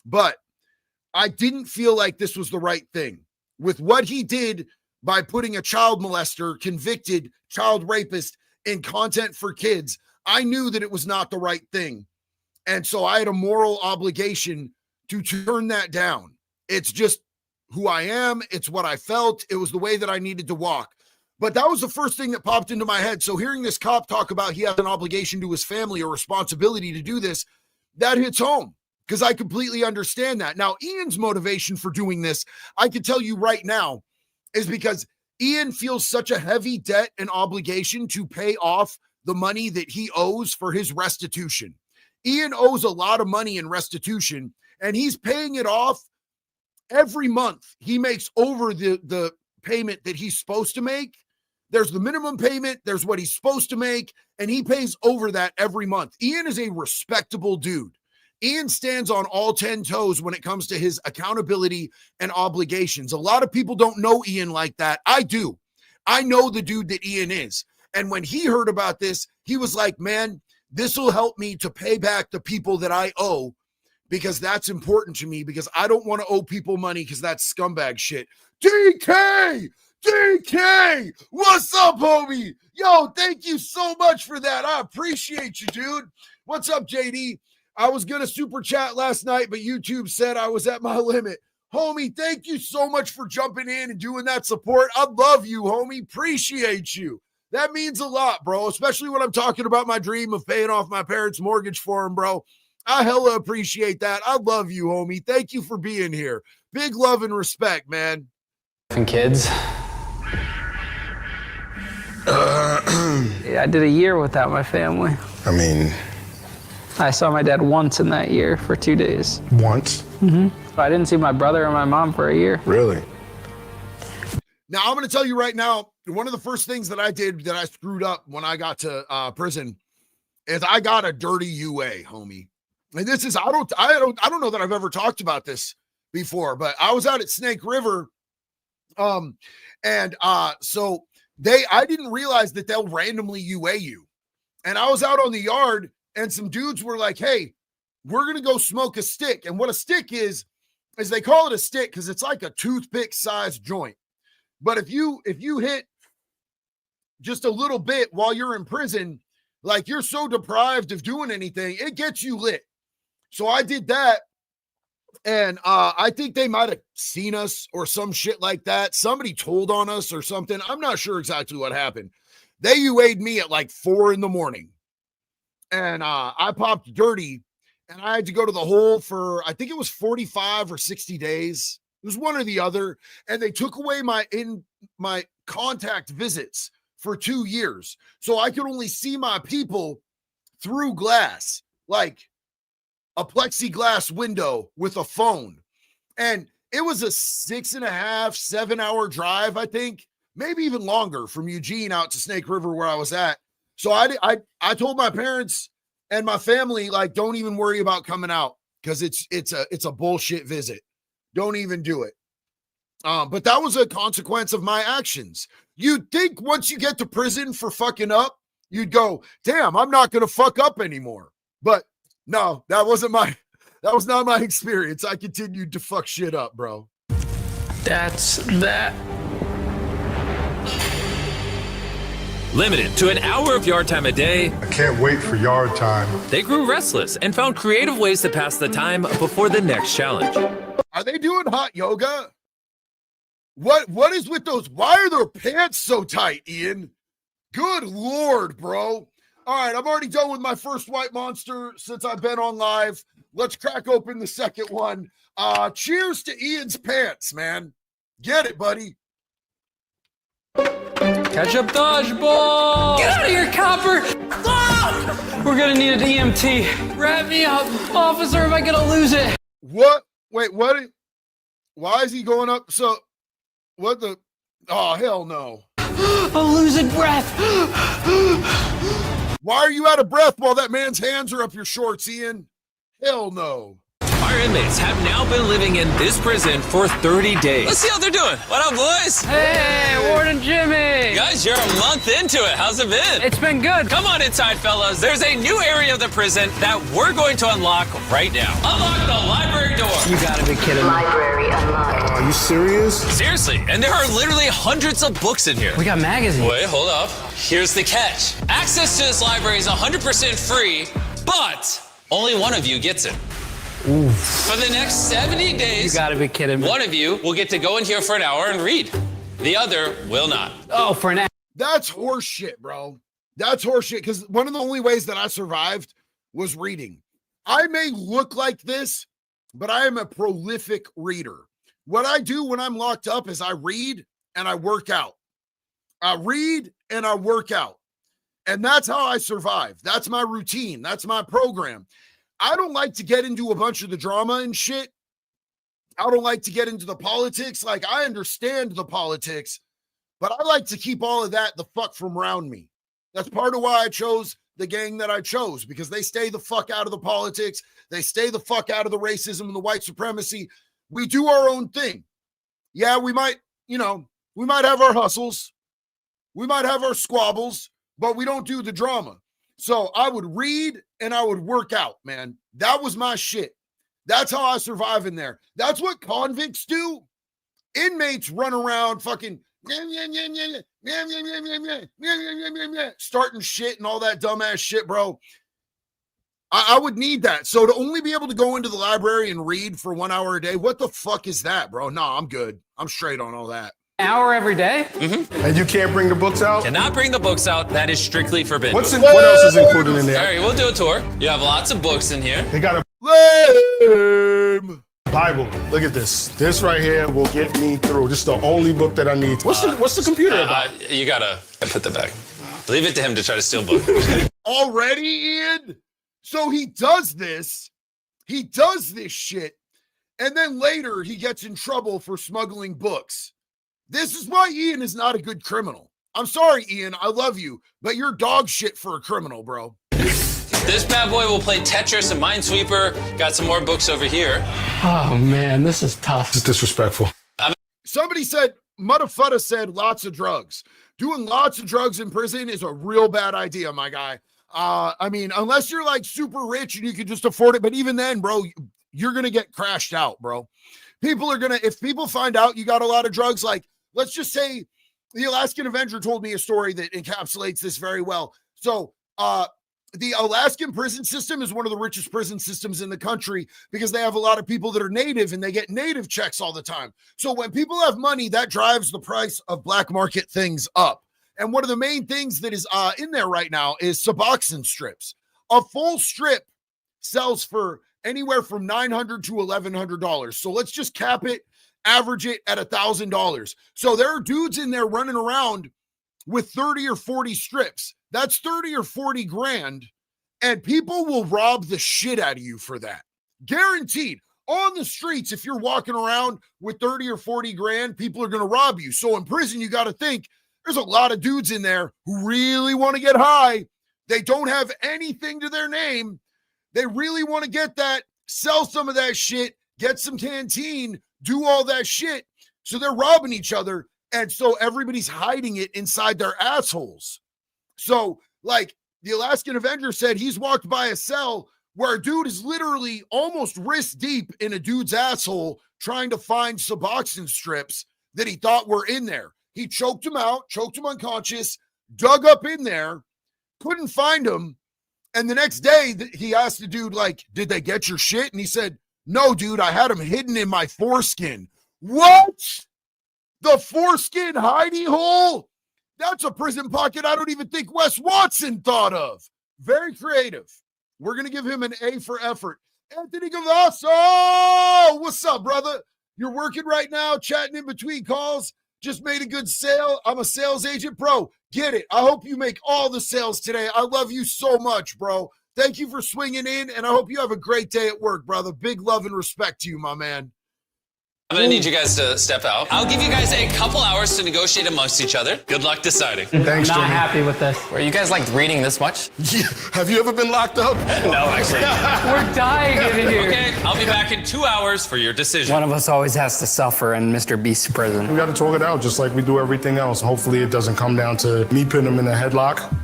Speaker 1: But I didn't feel like this was the right thing. With what he did by putting a child molester, convicted child rapist in content for kids, I knew that it was not the right thing. And so I had a moral obligation to turn that down. It's just who I am. It's what I felt. It was the way that I needed to walk. But that was the first thing that popped into my head. So hearing this cop talk about he has an obligation to his family, a responsibility to do this, that hits home. Because I completely understand that. Now, Ian's motivation for doing this, I can tell you right now, is because Ian feels such a heavy debt and obligation to pay off the money that he owes for his restitution. Ian owes a lot of money in restitution, and he's paying it off every month. He makes over the payment that he's supposed to make. There's the minimum payment, there's what he's supposed to make, and he pays over that every month. Ian is a respectable dude. Ian stands on all 10 toes when it comes to his accountability and obligations. A lot of people don't know Ian like that. I do. I know the dude that Ian is. And when he heard about this, he was like, man, this will help me to pay back the people that I owe, because that's important to me, because I don't want to owe people money because that's scumbag shit. DK! What's up, homie? Yo, thank you so much for that. I appreciate you, dude. What's up, JD? I was going to super chat last night, but YouTube said I was at my limit. Homie, thank you so much for jumping in and doing that support. I love you, homie. Appreciate you. That means a lot, bro, especially when I'm talking about my dream of paying off my parents' mortgage for them, bro. I hella appreciate that. I love you, homie. Thank you for being here. Big love and respect, man.
Speaker 4: And kids. I did a year without my family.
Speaker 3: I mean,
Speaker 4: I saw my dad once in that year for 2 days.
Speaker 3: once?
Speaker 4: I didn't see my brother or my mom for a year.
Speaker 3: Really?
Speaker 1: Now, I'm going to tell you right now, one of the first things that I did that I screwed up when I got to prison is I got a dirty UA, homie. And this is, I don't know that I've ever talked about this before, but I was out at Snake River. So I didn't realize that they'll randomly UA you. And I was out on the yard and some dudes were like, hey, we're going to go smoke a stick. And what a stick is they call it a stick because it's like a toothpick sized joint. But if you hit just a little bit while you're in prison, like you're so deprived of doing anything, it gets you lit. So I did that. And I think they might have seen us or some shit like that. Somebody told on us or something. I'm not sure exactly what happened. They UA'd me at like 4 a.m. And I popped dirty and I had to go to the hole for, I think it was 45 or 60 days. It was one or the other. And they took away my contact visits for 2 years. So I could only see my people through glass, like a plexiglass window with a phone. And it was a 6.5, 7 hour drive, I think, maybe even longer from Eugene out to Snake River where I was at. So I told my parents and my family, like, don't even worry about coming out because it's a bullshit visit. Don't even do it. But that was a consequence of my actions. You'd think once you get to prison for fucking up, you'd go, damn, I'm not going to fuck up anymore. But no, that was not my experience. I continued to fuck shit up, bro.
Speaker 4: That's that.
Speaker 5: Limited to an hour of yard time a day,
Speaker 3: I can't wait for yard time.
Speaker 5: they grew restless and found creative ways to pass the time before the next challenge.
Speaker 1: Are they doing hot yoga? What is with those? Why are their pants so tight, Ian? Good Lord, bro. All right, I'm already done with my first white monster since I've been on live. Let's crack open the second one. Cheers to Ian's pants, man. Get it, buddy.
Speaker 6: Catch up dodgeball! Get out of here, copper! Ah! We're gonna need an EMT. Wrap me up. Officer, am I gonna lose it?
Speaker 1: What? Wait, what? Why is he going up? So, what the? Oh, hell no.
Speaker 6: I'm losing breath.
Speaker 1: Why are you out of breath while that man's hands are up your shorts, Ian? Hell no.
Speaker 5: Are Our inmates have now been living in this prison for 30 days.
Speaker 2: Let's see how they're doing. What up, boys?
Speaker 6: Hey, Warden Jimmy!
Speaker 2: Guys, you're a month into it. How's it been?
Speaker 6: It's been good.
Speaker 2: Come on inside, fellas. There's a new area of the prison that we're going to unlock right now. Unlock the library door.
Speaker 4: You gotta be kidding me.
Speaker 7: Library unlocked.
Speaker 3: Are you serious?
Speaker 2: Seriously, and there are literally hundreds of books in here.
Speaker 4: We got magazines.
Speaker 2: Wait, hold up. Here's the catch. Access to this library is 100% free, but only one of you gets it.
Speaker 4: Oof.
Speaker 2: For the next 70 days,
Speaker 4: You gotta be kidding me.
Speaker 2: one of you will get to go in here for an hour and read. The other will not.
Speaker 4: Oh, for an hour.
Speaker 1: That's horseshit, bro. That's horseshit, because one of the only ways that I survived was reading. I may look like this, but I am a prolific reader. What I do when I'm locked up is I read and I work out. I read and I work out. And that's how I survive. That's my routine. That's my program. I don't like to get into a bunch of the drama and shit. I don't like to get into the politics. Like, I understand the politics, but I like to keep all of that the fuck from around me. That's part of why I chose the gang that I chose, because they stay the fuck out of the politics. They stay the fuck out of the racism and the white supremacy. We do our own thing. Yeah, we might have our hustles. We might have our squabbles, but we don't do the drama. So I would read and I would work out, man. That was my shit. That's how I survive in there. That's what convicts do. Inmates run around fucking starting shit and all that dumbass shit, bro. I would need that. So to only be able to go into the library and read for 1 hour a day, what the fuck is that, bro? No, I'm good. I'm straight on all that.
Speaker 4: Hour every day?
Speaker 3: And you can't bring the books out?
Speaker 2: Cannot bring the books out. That is strictly forbidden.
Speaker 3: What else is included in
Speaker 2: All
Speaker 3: there?
Speaker 2: right, we'll do a tour. You have lots of books in here.
Speaker 3: They got a
Speaker 1: Lame.
Speaker 3: Bible. Look at this. This right here will get me through. This is the only book that I need. What's the computer about?
Speaker 2: You gotta put that back. Leave it to him to try to steal books.
Speaker 1: Already, Ian? So he does this shit, and then later he gets in trouble for smuggling books. This is why Ian is not a good criminal. I'm sorry, Ian, I love you, but you're dog shit for a criminal, bro.
Speaker 2: This bad boy will play Tetris and Minesweeper. Got some more books over here.
Speaker 4: Oh, man, this is tough.
Speaker 3: It's disrespectful.
Speaker 1: Somebody said, Mudafutta said lots of drugs. Doing lots of drugs in prison is a real bad idea, my guy. I mean, unless you're like super rich and you can just afford it. But even then, bro, you're going to get crashed out, bro. If people find out you got a lot of drugs, like, let's just say the Alaskan Avenger told me a story that encapsulates this very well. So, the Alaskan prison system is one of the richest prison systems in the country because they have a lot of people that are native and they get native checks all the time. So when people have money, that drives the price of black market things up. And one of the main things that is in there right now is Suboxone strips. A full strip sells for anywhere from $900 to $1,100. So let's just cap it, average it at $1,000. So there are dudes in there running around with 30 or 40 strips. That's 30 or 40 grand, and people will rob the shit out of you for that. Guaranteed. On the streets, if you're walking around with 30 or 40 grand, people are going to rob you. So in prison, you got to think there's a lot of dudes in there who really want to get high. They don't have anything to their name. They really want to get that, sell some of that shit, get some canteen, do all that shit. So they're robbing each other. And so everybody's hiding it inside their assholes. So, like, the Alaskan Avenger said he's walked by a cell where a dude is literally almost wrist deep in a dude's asshole trying to find Suboxone strips that he thought were in there. He choked him out, choked him unconscious, dug up in there, couldn't find him. And the next day, he asked the dude, like, did they get your shit? And he said, no, dude, I had them hidden in my foreskin. What? The foreskin hidey hole? That's a prison pocket I don't even think Wes Watson thought of. Very creative. We're going to give him an A for effort. Anthony Gavasso, what's up, brother? You're working right now, chatting in between calls. Just made a good sale. I'm a sales agent, bro. Get it. I hope you make all the sales today. I love you so much, bro. Thank you for swinging in, and I hope you have a great day at work, brother. Big love and respect to you, my man.
Speaker 2: I'm gonna need you guys to step out. I'll give you guys a couple hours to negotiate amongst each other. Good luck deciding.
Speaker 3: Thanks,
Speaker 4: Not
Speaker 3: Jimmy.
Speaker 4: happy with this.
Speaker 2: Were you guys like reading this much?
Speaker 3: Yeah. Have you ever been locked up?
Speaker 2: No, actually.
Speaker 4: We're dying in here.
Speaker 2: Okay, I'll be back in 2 hours for your decision.
Speaker 4: One of us always has to suffer in Mr. Beast's prison.
Speaker 3: We got to talk it out just like we do everything else. Hopefully it doesn't come down to me putting him in a headlock.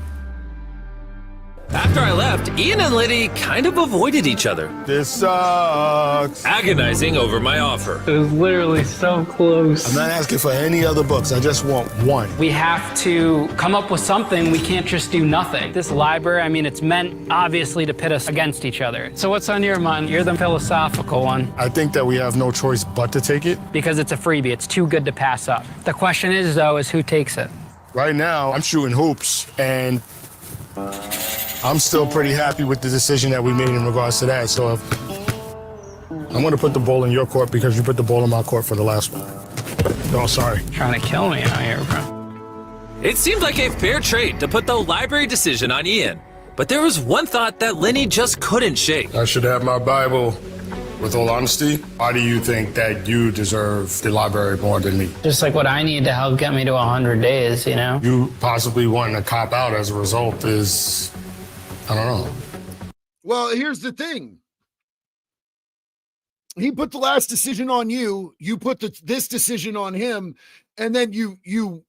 Speaker 5: After I left, Ian and Liddy kind of avoided each other,
Speaker 3: This sucks.
Speaker 5: agonizing over my offer.
Speaker 4: It was literally so close.
Speaker 3: I'm not asking for any other books. I just want one.
Speaker 4: We have to come up with something. We can't just do nothing. This library, I mean, it's meant obviously to pit us against each other. So what's on your mind? You're the philosophical one.
Speaker 3: I think that we have no choice but to take it.
Speaker 4: Because it's a freebie. It's too good to pass up. The question is, though, is who takes it?
Speaker 3: Right now, I'm shooting hoops, and I'm still pretty happy with the decision that we made in regards to that. So I'm going to put the ball in your court because you put the ball in my court for the last one. Oh, sorry.
Speaker 4: Trying to kill me out here, bro.
Speaker 5: It seemed like a fair trade to put the library decision on Ian. But there was one thought that Lenny just couldn't shake.
Speaker 3: I should have my Bible. With all honesty, why do you think that you deserve the library more than me?
Speaker 4: Just like what I need to help get me to 100 days, you know?
Speaker 3: You possibly wanting to cop out as a result is, I don't know.
Speaker 1: Well, here's the thing. He put the last decision on you. You put this decision on him. And then you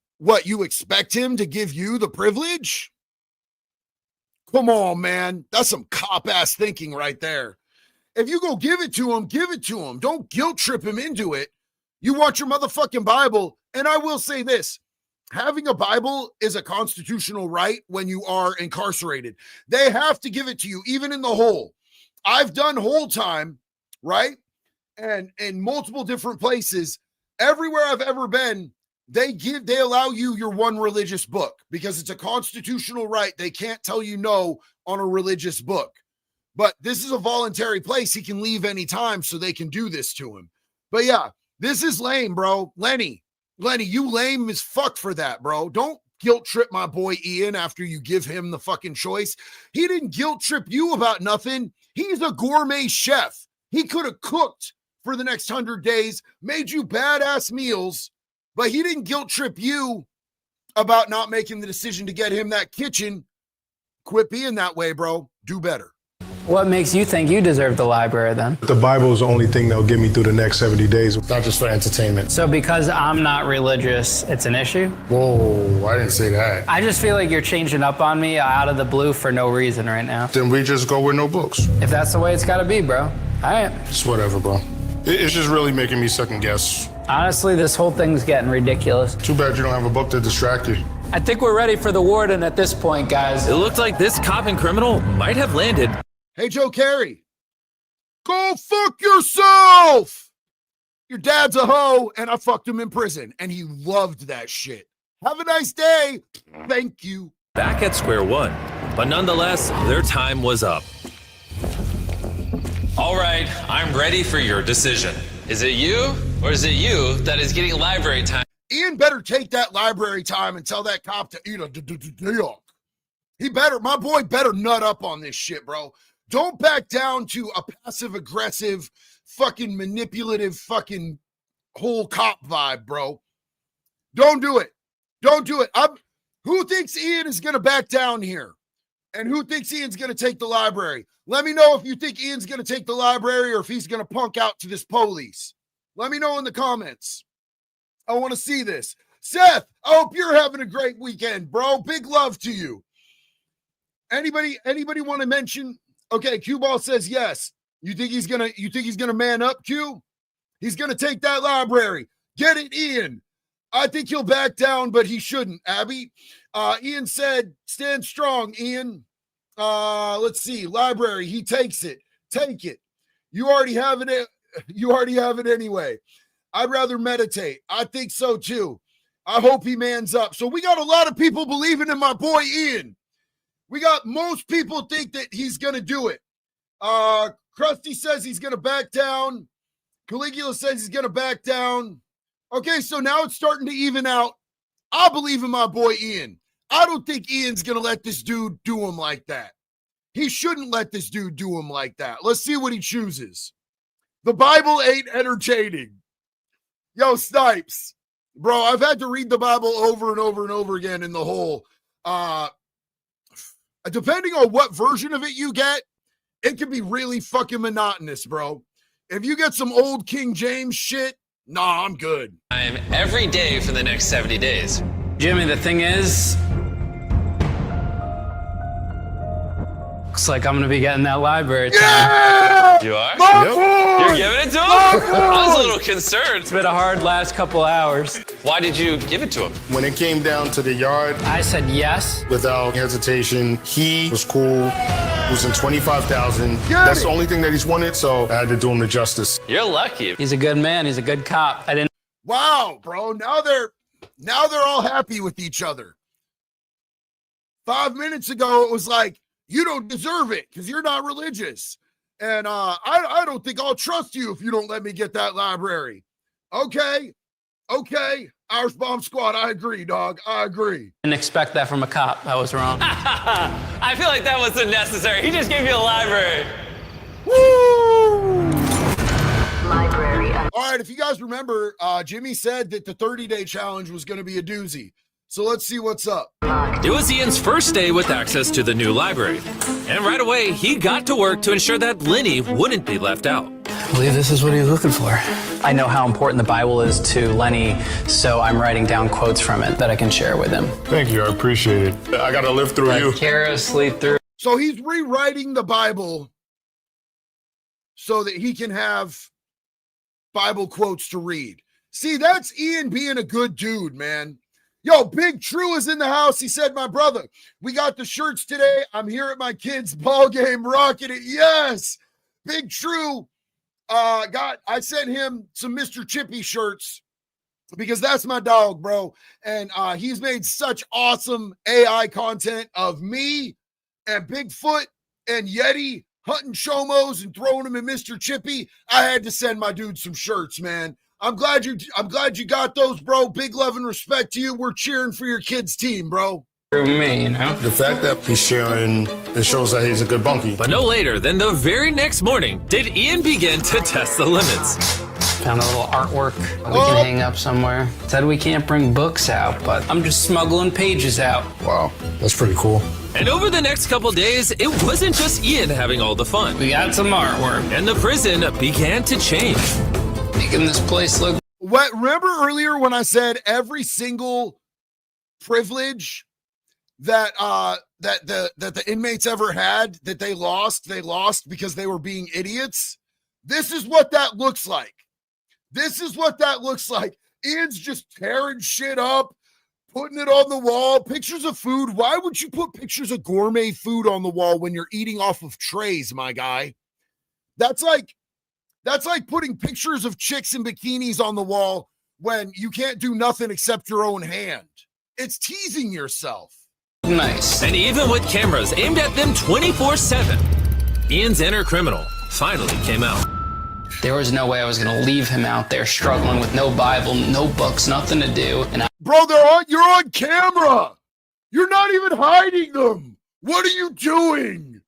Speaker 1: expect him to give you the privilege? Come on, man. That's some cop-ass thinking right there. If you go give it to him, give it to him. Don't guilt trip him into it. You want your motherfucking Bible. And I will say this. Having a Bible is a constitutional right when you are incarcerated. They have to give it to you, even in the hole. I've done hole time, right? And in multiple different places. Everywhere I've ever been, they allow you your one religious book because it's a constitutional right. They can't tell you no on a religious book. But this is a voluntary place. He can leave anytime so they can do this to him. But yeah, this is lame, bro. Lenny, you lame as fuck for that, bro. Don't guilt trip my boy Ian after you give him the fucking choice. He didn't guilt trip you about nothing. He's a gourmet chef. He could have cooked for the next 100 days, made you badass meals, but he didn't guilt trip you about not making the decision to get him that kitchen. Quit being that way, bro. Do better.
Speaker 4: What makes you think you deserve the library then?
Speaker 3: The Bible is the only thing that'll get me through the next 70 days, not just for entertainment.
Speaker 4: So because I'm not religious, it's an issue?
Speaker 3: Whoa, I didn't say that.
Speaker 4: I just feel like you're changing up on me out of the blue for no reason right now.
Speaker 3: Then we just go with no books.
Speaker 4: If that's the way it's gotta be, bro. All right.
Speaker 3: It's whatever, bro. It's just really making me second guess.
Speaker 4: Honestly, this whole thing's getting ridiculous.
Speaker 3: Too bad you don't have a book to distract you.
Speaker 4: I think we're ready for the warden at this point, guys.
Speaker 5: It looked like this cop and criminal might have landed.
Speaker 1: Hey, Joe Carey, go fuck yourself. Your dad's a hoe, and I fucked him in prison, and he loved that shit. Have a nice day. Thank you.
Speaker 5: Back at square one, but nonetheless, their time was up.
Speaker 2: All right, I'm ready for your decision. Is it you or is it you that is getting library time?
Speaker 1: Ian better take that library time and tell that cop to eat a dick. My boy better nut up on this shit, bro. Don't back down to a passive-aggressive, fucking manipulative, fucking whole cop vibe, bro. Don't do it. Don't do it. Who thinks Ian is going to back down here? And who thinks Ian's going to take the library? Let me know if you think Ian's going to take the library or if he's going to punk out to this police. Let me know in the comments. I want to see this. Seth, I hope you're having a great weekend, bro. Big love to you. Anybody want to mention? Okay, Q Ball says yes. You think he's gonna man up, Q? He's gonna take that library. Get it, Ian. I think he'll back down, but he shouldn't. Abby. Ian said, stand strong, Ian. Let's see. Library, he takes it. Take it. You already have it. You already have it anyway. I'd rather meditate. I think so too. I hope he mans up. So we got a lot of people believing in my boy Ian. We got most people think that he's going to do it. Krusty says he's going to back down. Caligula says he's going to back down. Okay, so now it's starting to even out. I believe in my boy Ian. I don't think Ian's going to let this dude do him like that. He shouldn't let this dude do him like that. Let's see what he chooses. The Bible ain't entertaining. Yo, Snipes, bro, I've had to read the Bible over and over and over again in the whole, depending on what version of it you get, it can be really fucking monotonous, bro. If you get some old King James shit, nah, I'm good.
Speaker 2: I'm every day for the next 70 days.
Speaker 4: Jimmy, the thing is, looks like I'm gonna be getting that library time.
Speaker 1: Yeah!
Speaker 2: You are?
Speaker 1: Yep.
Speaker 2: You're giving it to him? I was a little concerned.
Speaker 4: It's been a hard last couple hours.
Speaker 2: Why did you give it to him?
Speaker 3: When it came down to the yard,
Speaker 4: I said yes.
Speaker 3: without hesitation, he was cool. He was in 25,000. That's the only thing that he's wanted, so I had to do him the justice.
Speaker 2: You're lucky.
Speaker 4: He's a good man. He's a good cop. I didn't.
Speaker 1: Wow, bro. Now they're all happy with each other. 5 minutes ago, it was like, you don't deserve it because you're not religious. And I don't think I'll trust you if you don't let me get that library. Okay. Irish Bomb Squad, I agree, dog. I agree.
Speaker 4: Didn't expect that from a cop. I was wrong.
Speaker 2: I feel like that wasn't necessary. He just gave you a library.
Speaker 1: Woo!
Speaker 7: Library.
Speaker 1: All right, if you guys remember, Jimmy said that the 30-day challenge was going to be a doozy. So let's see what's up.
Speaker 5: It was Ian's first day with access to the new library. And right away, he got to work to ensure that Lenny wouldn't be left out.
Speaker 6: I believe this is what he was looking for.
Speaker 10: I know how important the Bible is to Lenny, so I'm writing down quotes from it that I can share with him.
Speaker 3: Thank you, I appreciate it. I gotta live through you.
Speaker 4: Vicariously through.
Speaker 1: So he's rewriting the Bible so that he can have Bible quotes to read. See, that's Ian being a good dude, man. Yo, Big True is in the house. He said, my brother, we got the shirts today. I'm here at my kid's ball game, rocking it. Yes. Big True I sent him some Mr. Chippy shirts because that's my dog, bro. And he's made such awesome AI content of me and Bigfoot and Yeti hunting chomos and throwing them in Mr. Chippy. I had to send my dude some shirts, man. I'm glad you got those, bro. Big love and respect to you. We're cheering for your kids' team, bro.
Speaker 4: Through me, you know?
Speaker 3: The fact that he's sharing, it shows that he's a good bunkie.
Speaker 5: But no later than the very next morning did Ian begin to test the limits.
Speaker 4: Found a little artwork we can hang up somewhere. Said we can't bring books out, but I'm just smuggling pages out.
Speaker 3: Wow, that's pretty cool.
Speaker 5: And over the next couple days, it wasn't just Ian having all the fun.
Speaker 4: We got some artwork.
Speaker 5: And the prison began to change.
Speaker 4: Making this place look.
Speaker 1: What? Remember earlier when I said every single privilege that the inmates ever had that they lost because they were being idiots? This is what that looks like. Ian's just tearing shit up, putting it on the wall. Pictures of food. Why would you put pictures of gourmet food on the wall when you're eating off of trays, my guy? That's like putting pictures of chicks in bikinis on the wall when you can't do nothing except your own hand. It's teasing yourself.
Speaker 4: Nice.
Speaker 5: And even with cameras aimed at them 24/7, Ian's inner criminal finally came out.
Speaker 4: There was no way I was going to leave him out there struggling with no Bible, no books, nothing to do. And
Speaker 1: Bro, you're on camera. You're not even hiding them. What are you doing?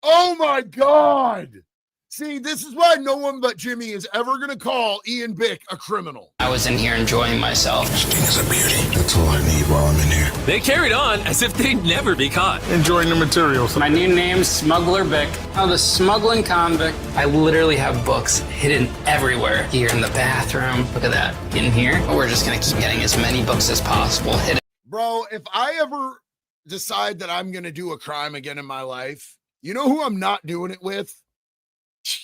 Speaker 1: Oh my God. See, this is why no one but Jimmy is ever going to call Ian Bick a criminal.
Speaker 4: I was in here enjoying myself.
Speaker 9: This thing is a beauty. That's all I need while I'm in here.
Speaker 5: They carried on as if they'd never be caught.
Speaker 3: Enjoying the materials.
Speaker 4: My new name's Smuggler Bick. I'm the smuggling convict. I literally have books hidden everywhere. Here in the bathroom. Look at that. In here. We're just going to keep getting as many books as possible hidden.
Speaker 1: Bro, if I ever decide that I'm going to do a crime again in my life, you know who I'm not doing it with?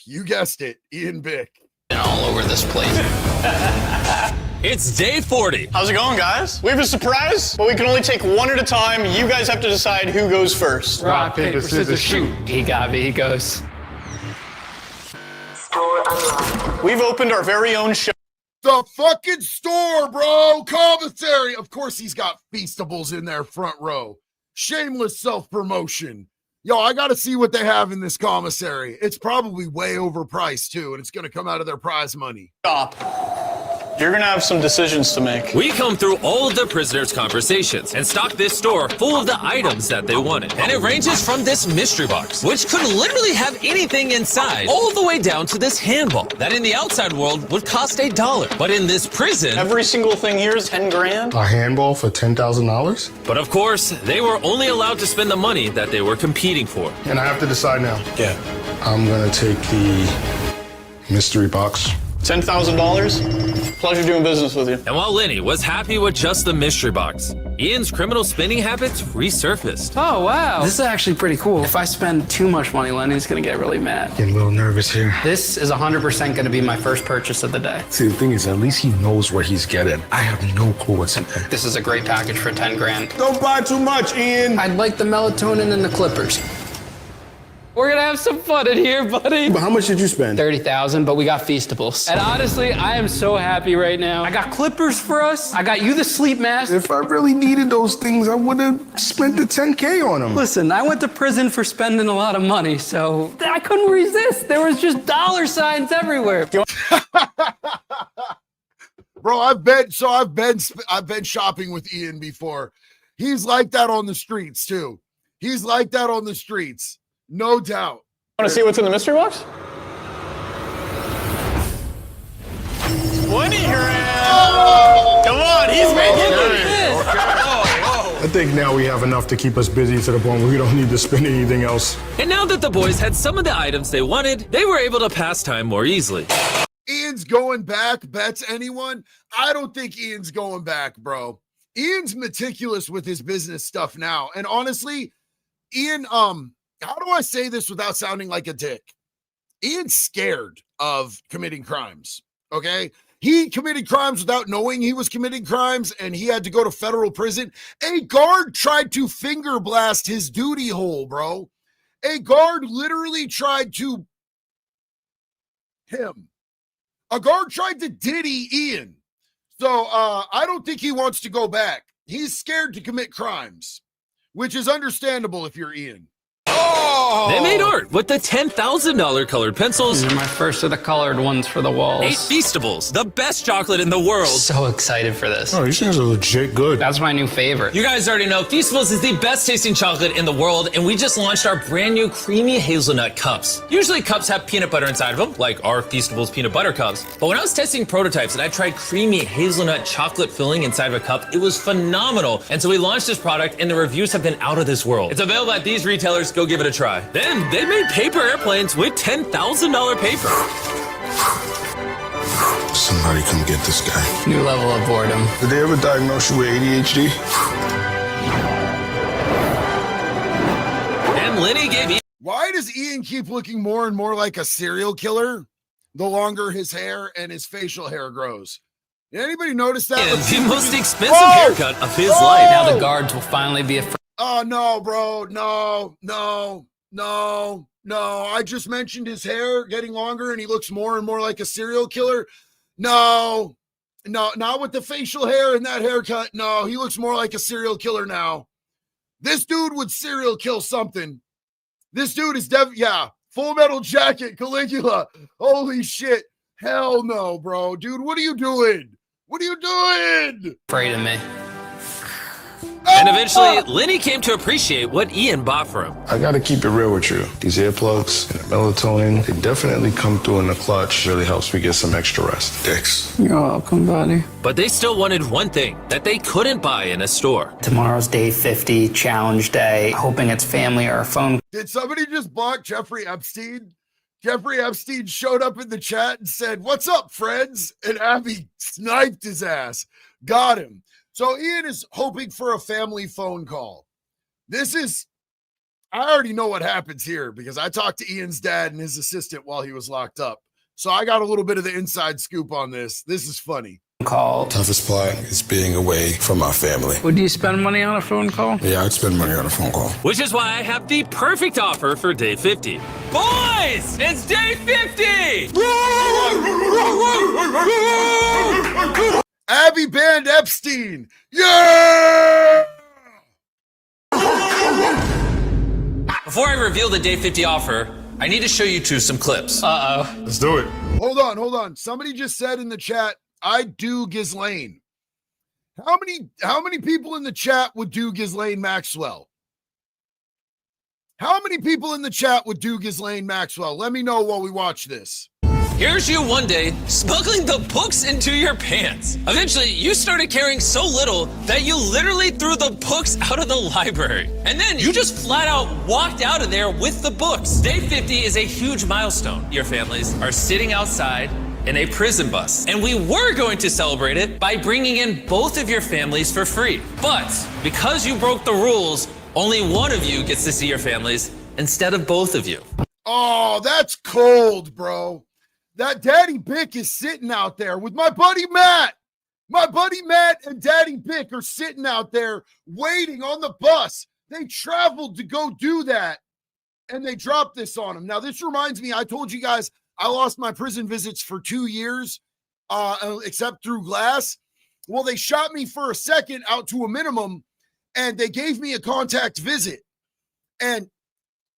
Speaker 1: You guessed it, Ian Bick.
Speaker 4: All over this place.
Speaker 5: It's day 40.
Speaker 11: How's it going, guys? We have a surprise, but we can only take one at a time. You guys have to decide who goes first.
Speaker 4: Rock, paper, scissors, shoot. He got me. He goes.
Speaker 7: Store unlocked.
Speaker 11: We've opened our very own show.
Speaker 1: The fucking store, bro. Commissary. Of course, he's got Feastables in there front row. Shameless self-promotion. Yo, I got to see what they have in this commissary. It's probably way overpriced, too, and it's going to come out of their prize money.
Speaker 11: Stop. You're gonna have some decisions to make.
Speaker 5: We comb through all of the prisoners' conversations and stock this store full of the items that they wanted. And it ranges from this mystery box, which could literally have anything inside, all the way down to this handball that in the outside world would cost $1. But in this prison,
Speaker 11: Every single thing here is 10 grand.
Speaker 3: A handball for $10,000?
Speaker 5: but of course, they were only allowed to spend the money that they were competing for.
Speaker 3: And I have to decide now.
Speaker 9: Yeah.
Speaker 3: I'm gonna take the mystery box.
Speaker 11: $10,000. Pleasure doing business with you.
Speaker 5: And while Lenny was happy with just the mystery box, Ian's criminal spending habits resurfaced.
Speaker 6: Oh, wow. This is actually pretty cool. If I spend too much money, Lenny's gonna get really mad.
Speaker 3: Getting a little nervous here.
Speaker 6: This is 100% gonna be my first purchase of the day.
Speaker 3: See, the thing is, at least he knows what he's getting. I have no clue what's in there.
Speaker 6: This is a great package for 10 grand.
Speaker 3: Don't buy too much, Ian.
Speaker 6: I'd like the melatonin and the clippers. We're gonna have some fun in here, buddy.
Speaker 3: But how much did you spend?
Speaker 6: 30,000, but we got Feastables. And honestly, I am so happy right now. I got clippers for us. I got you the sleep mask.
Speaker 3: If I really needed those things, I would have spent the 10K on them.
Speaker 6: Listen, I went to prison for spending a lot of money, so I couldn't resist. There was just dollar signs everywhere.
Speaker 1: Bro, I've been shopping with Ian before. He's like that on the streets too. He's like that on the streets. No doubt.
Speaker 11: Want to see what's in the mystery box? 20 grand. Come on, he's making it.
Speaker 3: I think now we have enough to keep us busy to the point where we don't need to spend anything else.
Speaker 5: And now that the boys had some of the items they wanted, they were able to pass time more easily.
Speaker 1: Ian's going back, bets anyone? I don't think Ian's going back, bro. Ian's meticulous with his business stuff now. And honestly, Ian, how do I say this without sounding like a dick? Ian's scared of committing crimes, okay? He committed crimes without knowing he was committing crimes, and he had to go to federal prison. A guard tried to finger blast his duty hole, bro. A guard literally tried to him. A guard tried to diddy Ian. So I don't think he wants to go back. He's scared to commit crimes, which is understandable if you're Ian.
Speaker 5: They made art with the $10,000 colored pencils.
Speaker 6: These are my first of the colored ones for the walls.
Speaker 5: 8 Feastables, the best chocolate in the world.
Speaker 6: So excited for this.
Speaker 3: Oh, these things are legit good.
Speaker 6: That's my new favorite.
Speaker 5: You guys already know Feastables is the best tasting chocolate in the world, and we just launched our brand new creamy hazelnut cups. Usually cups have peanut butter inside of them, like our Feastables peanut butter cups. But when I was testing prototypes and I tried creamy hazelnut chocolate filling inside of a cup, it was phenomenal. And so we launched this product, and the reviews have been out of this world. It's available at these retailers. Go give it a try. Then they made paper airplanes with $10,000 paper.
Speaker 9: Somebody come get this guy.
Speaker 6: New level of boredom.
Speaker 3: Did they ever diagnose you with ADHD?
Speaker 5: And Lenny gave
Speaker 1: Why does Ian keep looking more and more like a serial killer the longer his hair and his facial hair grows? Did anybody notice that?
Speaker 5: Ian the most expensive haircut of his life.
Speaker 6: Now the guards will finally be afraid.
Speaker 1: Oh, no, bro. No. I just mentioned his hair getting longer and he looks more and more like a serial killer. No, not with the facial hair and that haircut. No, he looks more like a serial killer now. This dude would serial kill something. This dude is Full Metal Jacket, Caligula. Holy shit. Hell no, bro. Dude, what are you doing? What are you doing?
Speaker 6: Afraid of me.
Speaker 5: And eventually, Lenny came to appreciate what Ian bought for him.
Speaker 3: I gotta keep it real with you. These earplugs and the melatonin, they definitely come through in the clutch. Really helps me get some extra rest.
Speaker 9: Thanks.
Speaker 6: You're welcome, buddy.
Speaker 5: But they still wanted one thing that they couldn't buy in a store.
Speaker 6: Tomorrow's day 50, challenge day. Hoping it's family or a phone.
Speaker 1: Did somebody just block Jeffrey Epstein? Jeffrey Epstein showed up in the chat and said, "What's up, friends?" And Abby sniped his ass. Got him. So Ian is hoping for a family phone call. I already know what happens here because I talked to Ian's dad and his assistant while he was locked up. So I got a little bit of the inside scoop on this. This is funny.
Speaker 6: Call.
Speaker 9: Toughest part is being away from my family.
Speaker 6: Would you spend money on a phone call?
Speaker 9: Yeah, I'd spend money on a phone call.
Speaker 5: Which is why I have the perfect offer for day 50. Boys, it's day 50!
Speaker 1: Abby banned Epstein. Yeah!
Speaker 5: Before I reveal the day 50 offer, I need to show you two some clips.
Speaker 3: Let's do it.
Speaker 1: Hold on. Somebody just said in the chat, I'd do Ghislaine. How many people in the chat would do Ghislaine Maxwell? How many people in the chat would do Ghislaine Maxwell? Let me know while we watch this.
Speaker 5: Here's you one day smuggling the books into your pants. Eventually, you started carrying so little that you literally threw the books out of the library. And then you just flat out walked out of there with the books. Day 50 is a huge milestone. Your families are sitting outside in a prison bus. And we were going to celebrate it by bringing in both of your families for free. But because you broke the rules, only one of you gets to see your families instead of both of you.
Speaker 1: Oh, that's cold, bro. That Daddy Bick is sitting out there with my buddy Matt. My buddy Matt and Daddy Bick are sitting out there waiting on the bus. They traveled to go do that, and they dropped this on him. Now, this reminds me, I told you guys I lost my prison visits for 2 years, except through glass. Well, they shot me for a second out to a minimum, and they gave me a contact visit. And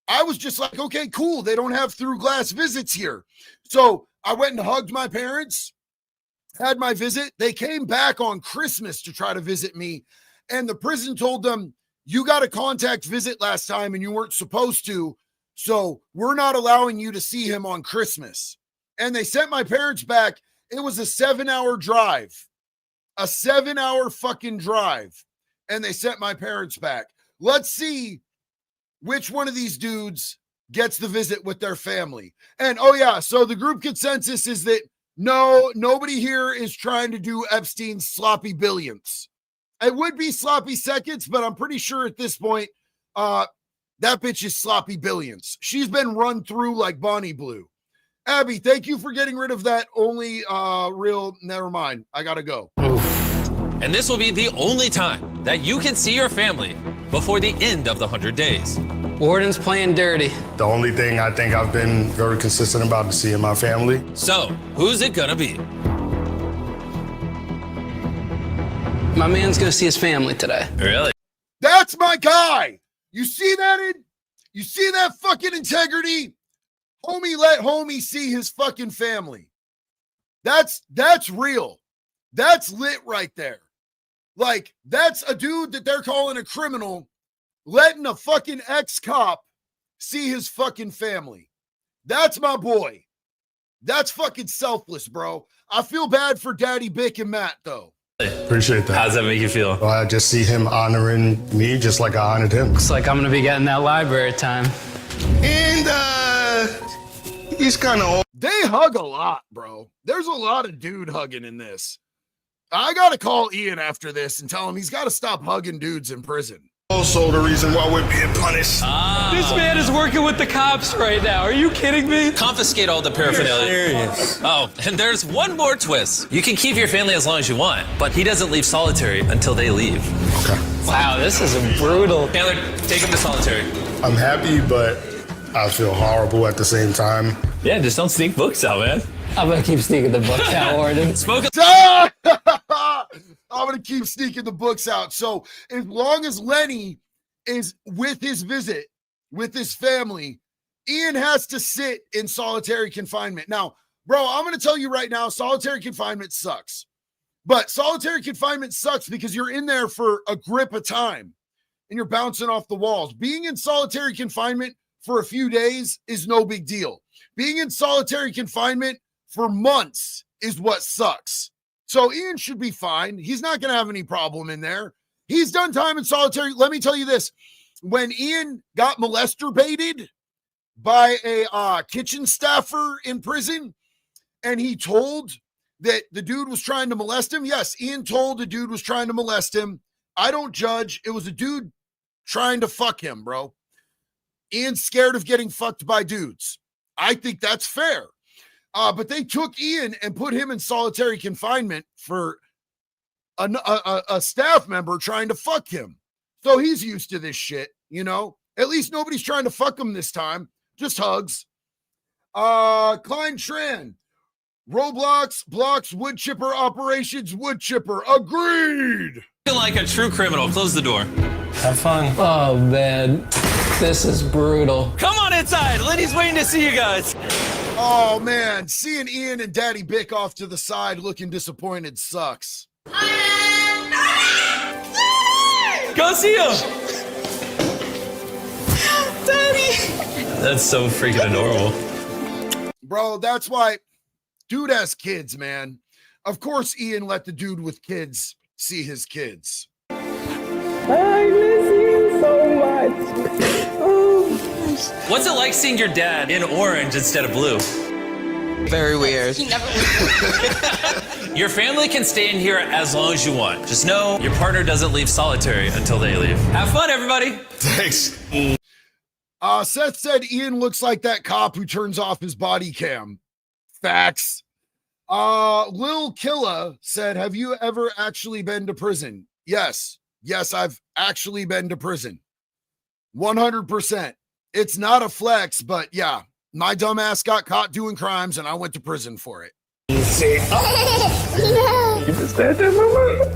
Speaker 1: I was just like, okay, cool. They don't have through glass visits here. So I went and hugged my parents, had my visit. They came back on Christmas to try to visit me. And the prison told them, you got a contact visit last time and you weren't supposed to. So we're not allowing you to see him on Christmas. And they sent my parents back. It was a 7-hour drive, a 7-hour fucking drive. And they sent my parents back. Let's see which one of these dudes gets the visit with their family. And oh yeah, so the group consensus is that nobody here is trying to do Epstein's sloppy billions. It would be sloppy seconds, but I'm pretty sure at this point, that bitch is sloppy billions. She's been run through like Bonnie Blue. Abby, thank you for getting rid of that only real, never mind. I gotta go.
Speaker 5: And this will be the only time that you can see your family before the end of the 100 days.
Speaker 6: Warden's playing dirty.
Speaker 3: The only thing I think I've been very consistent about is seeing my family.
Speaker 5: So, who's it gonna be?
Speaker 6: My man's gonna see his family today.
Speaker 5: Really?
Speaker 1: That's my guy. You see that? You see that fucking integrity? Homie, let homie see his fucking family. That's real. That's lit right there. Like, that's a dude that they're calling a criminal letting a fucking ex-cop see his fucking family. That's my boy. That's fucking selfless, bro. I feel bad for Daddy Bick and Matt, though.
Speaker 3: Appreciate that.
Speaker 5: How does that make you feel?
Speaker 3: Well, I just see him honoring me just like I honored him.
Speaker 6: Looks like I'm gonna be getting that library time.
Speaker 3: And he's kind of old.
Speaker 1: They hug a lot, bro. There's a lot of dude hugging in this. I got to call Ian after this and tell him he's got to stop hugging dudes in prison.
Speaker 3: Also the reason why we're being punished.
Speaker 6: This man is working with the cops right now. Are you kidding me?
Speaker 5: Confiscate all the paraphernalia. Oh, and there's one more twist. You can keep your family as long as you want, but he doesn't leave solitary until they leave.
Speaker 3: Okay.
Speaker 6: Wow, this is brutal.
Speaker 5: Taylor, take him to solitary.
Speaker 3: I'm happy, but I feel horrible at the same time.
Speaker 5: Yeah, just don't sneak books out, man.
Speaker 6: I'm gonna keep sneaking the books out, Warden.
Speaker 5: Smoke
Speaker 1: I'm going to keep sneaking the books out. So as long as Lenny is with his visit, with his family, Ian has to sit in solitary confinement. Now, bro, I'm going to tell you right now, solitary confinement sucks. But solitary confinement sucks because you're in there for a grip of time and you're bouncing off the walls. Being in solitary confinement for a few days is no big deal. Being in solitary confinement for months is what sucks. So Ian should be fine. He's not going to have any problem in there. He's done time in solitary. Let me tell you this. When Ian got molester baited by a kitchen staffer in prison, and he told that the dude was trying to molest him. Yes, Ian told the dude was trying to molest him. I don't judge. It was a dude trying to fuck him, bro. Ian's scared of getting fucked by dudes. I think that's fair. But they took Ian and put him in solitary confinement for a staff member trying to fuck him. So he's used to this shit, you know? At least nobody's trying to fuck him this time. Just hugs. Klein Tran. Roblox blocks wood chipper operations. Wood chipper. Agreed.
Speaker 5: Like a true criminal. Close the door.
Speaker 10: Have fun.
Speaker 6: Oh, man. This is brutal.
Speaker 5: Come on inside. Lenny's waiting to see you guys.
Speaker 1: Oh man, seeing Ian and Daddy Bick off to the side looking disappointed sucks.
Speaker 5: Go see him. Daddy. That's so freaking adorable.
Speaker 1: Bro, that's why dude has kids, man. Of course, Ian let the dude with kids see his kids.
Speaker 6: I miss you so much. Oh.
Speaker 5: What's it like seeing your dad in orange instead of blue?
Speaker 6: Very weird.
Speaker 5: Your family can stay in here as long as you want. Just know your partner doesn't leave solitary until they leave. Have fun, everybody.
Speaker 9: Thanks.
Speaker 1: Seth said Ian looks like that cop who turns off his body cam. Facts. Lil Killa said, have you ever actually been to prison? Yes. Yes, I've actually been to prison. 100%. It's not a flex, but yeah, my dumb ass got caught doing crimes and I went to prison for it.
Speaker 3: You say, oh, you just said that, mama.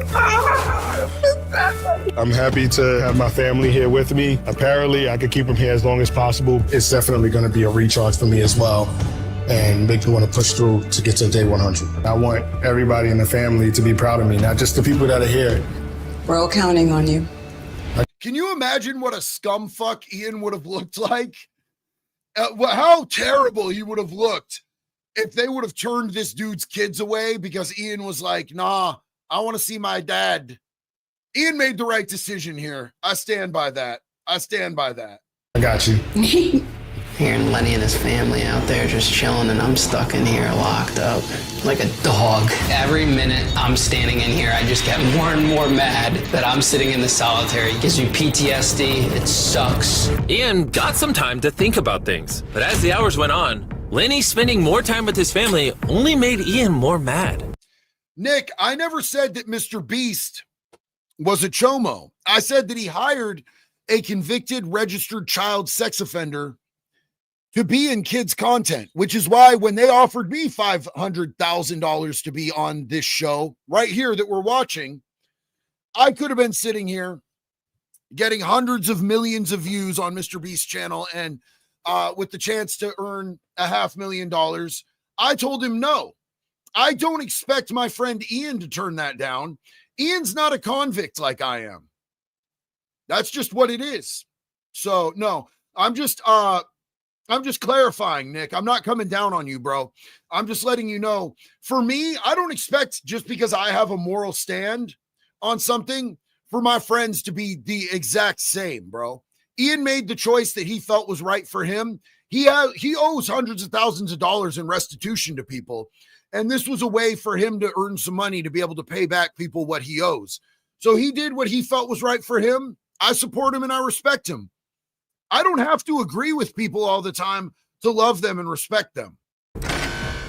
Speaker 3: I'm happy to have my family here with me. Apparently, I could keep them here as long as possible. It's definitely going to be a recharge for me as well and make me want to push through to get to day 100. I want everybody in the family to be proud of me, not just the people that are here.
Speaker 12: We're all counting on you.
Speaker 1: Can you imagine what a scumfuck Ian would have looked like? How terrible he would have looked if they would have turned this dude's kids away because Ian was like, nah, I want to see my dad. Ian made the right decision here. I stand by that. I stand by that.
Speaker 3: I got you.
Speaker 4: Hearing Lenny and his family out there just chilling, and I'm stuck in here locked up like a dog. Every minute I'm standing in here, I just get more and more mad that I'm sitting in the solitary. It gives me PTSD. It sucks.
Speaker 5: Ian got some time to think about things, but as the hours went on, Lenny spending more time with his family only made Ian more mad.
Speaker 1: Nick, I never said that Mr. Beast was a chomo. I said that he hired a convicted registered child sex offender to be in kids' content, which is why when they offered me $500,000 to be on this show right here that we're watching, I could have been sitting here getting hundreds of millions of views on Mr. Beast's channel and with the chance to earn $500,000. I told him no. I don't expect my friend Ian to turn that down. Ian's not a convict like I am. That's just what it is. So no, I'm just clarifying, Nick. I'm not coming down on you, bro. I'm just letting you know. For me, I don't expect just because I have a moral stand on something for my friends to be the exact same, bro. Ian made the choice that he felt was right for him. He owes hundreds of thousands of dollars in restitution to people. And this was a way for him to earn some money to be able to pay back people what he owes. So he did what he felt was right for him. I support him and I respect him. I don't have to agree with people all the time to love them and respect them.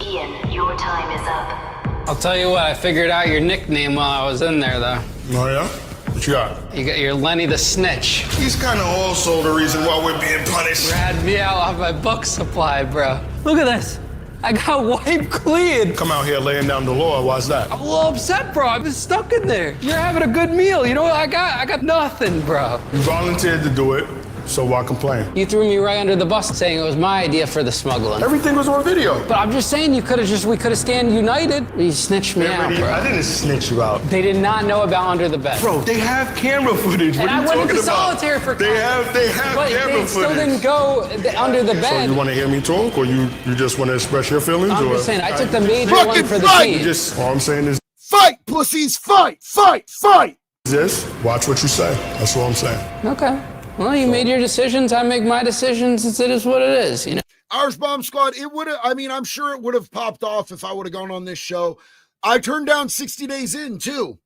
Speaker 7: Ian, your time is up.
Speaker 4: I'll tell you what, I figured out your nickname while I was in there, though.
Speaker 3: Oh, yeah? What you got?
Speaker 4: You got your Lenny the Snitch.
Speaker 3: He's kind of also the reason why we're being punished.
Speaker 4: Rat me out off my book supply, bro. Look at this. I got wipe clean.
Speaker 3: Come out here laying down the law. Why's that?
Speaker 4: I'm a little upset, bro. I've been stuck in there. You're having a good meal. You know what I got? I got nothing, bro.
Speaker 3: You volunteered to do it, so why complain?
Speaker 4: You threw me right under the bus saying it was my idea for the smuggling.
Speaker 3: Everything was on video.
Speaker 4: But I'm just saying we could have stayed united. You snitched me out, bro.
Speaker 3: I didn't snitch you out.
Speaker 4: They did not know about under the bed.
Speaker 3: Bro, they have camera footage. What
Speaker 4: and
Speaker 3: are you
Speaker 4: I went
Speaker 3: talking
Speaker 4: into
Speaker 3: about?
Speaker 4: solitary for
Speaker 3: They have
Speaker 4: but
Speaker 3: camera
Speaker 4: they
Speaker 3: footage.
Speaker 4: still didn't go under the bed.
Speaker 3: So you want to hear me talk, or you just want to express your feelings?
Speaker 4: I'm
Speaker 3: or?
Speaker 4: just saying, I took the major
Speaker 1: Fucking
Speaker 4: one for the
Speaker 1: fight!
Speaker 4: team.
Speaker 3: All I'm saying is
Speaker 1: Fight, pussies, fight, fight, fight.
Speaker 3: this. Watch what you say. That's all I'm saying.
Speaker 4: Okay. Well, you made your decisions. I make my decisions. It is what it is, you know.
Speaker 1: Irish Bomb Squad, it would have, I'm sure it would have popped off if I would have gone on this show. I turned down 60 days in too,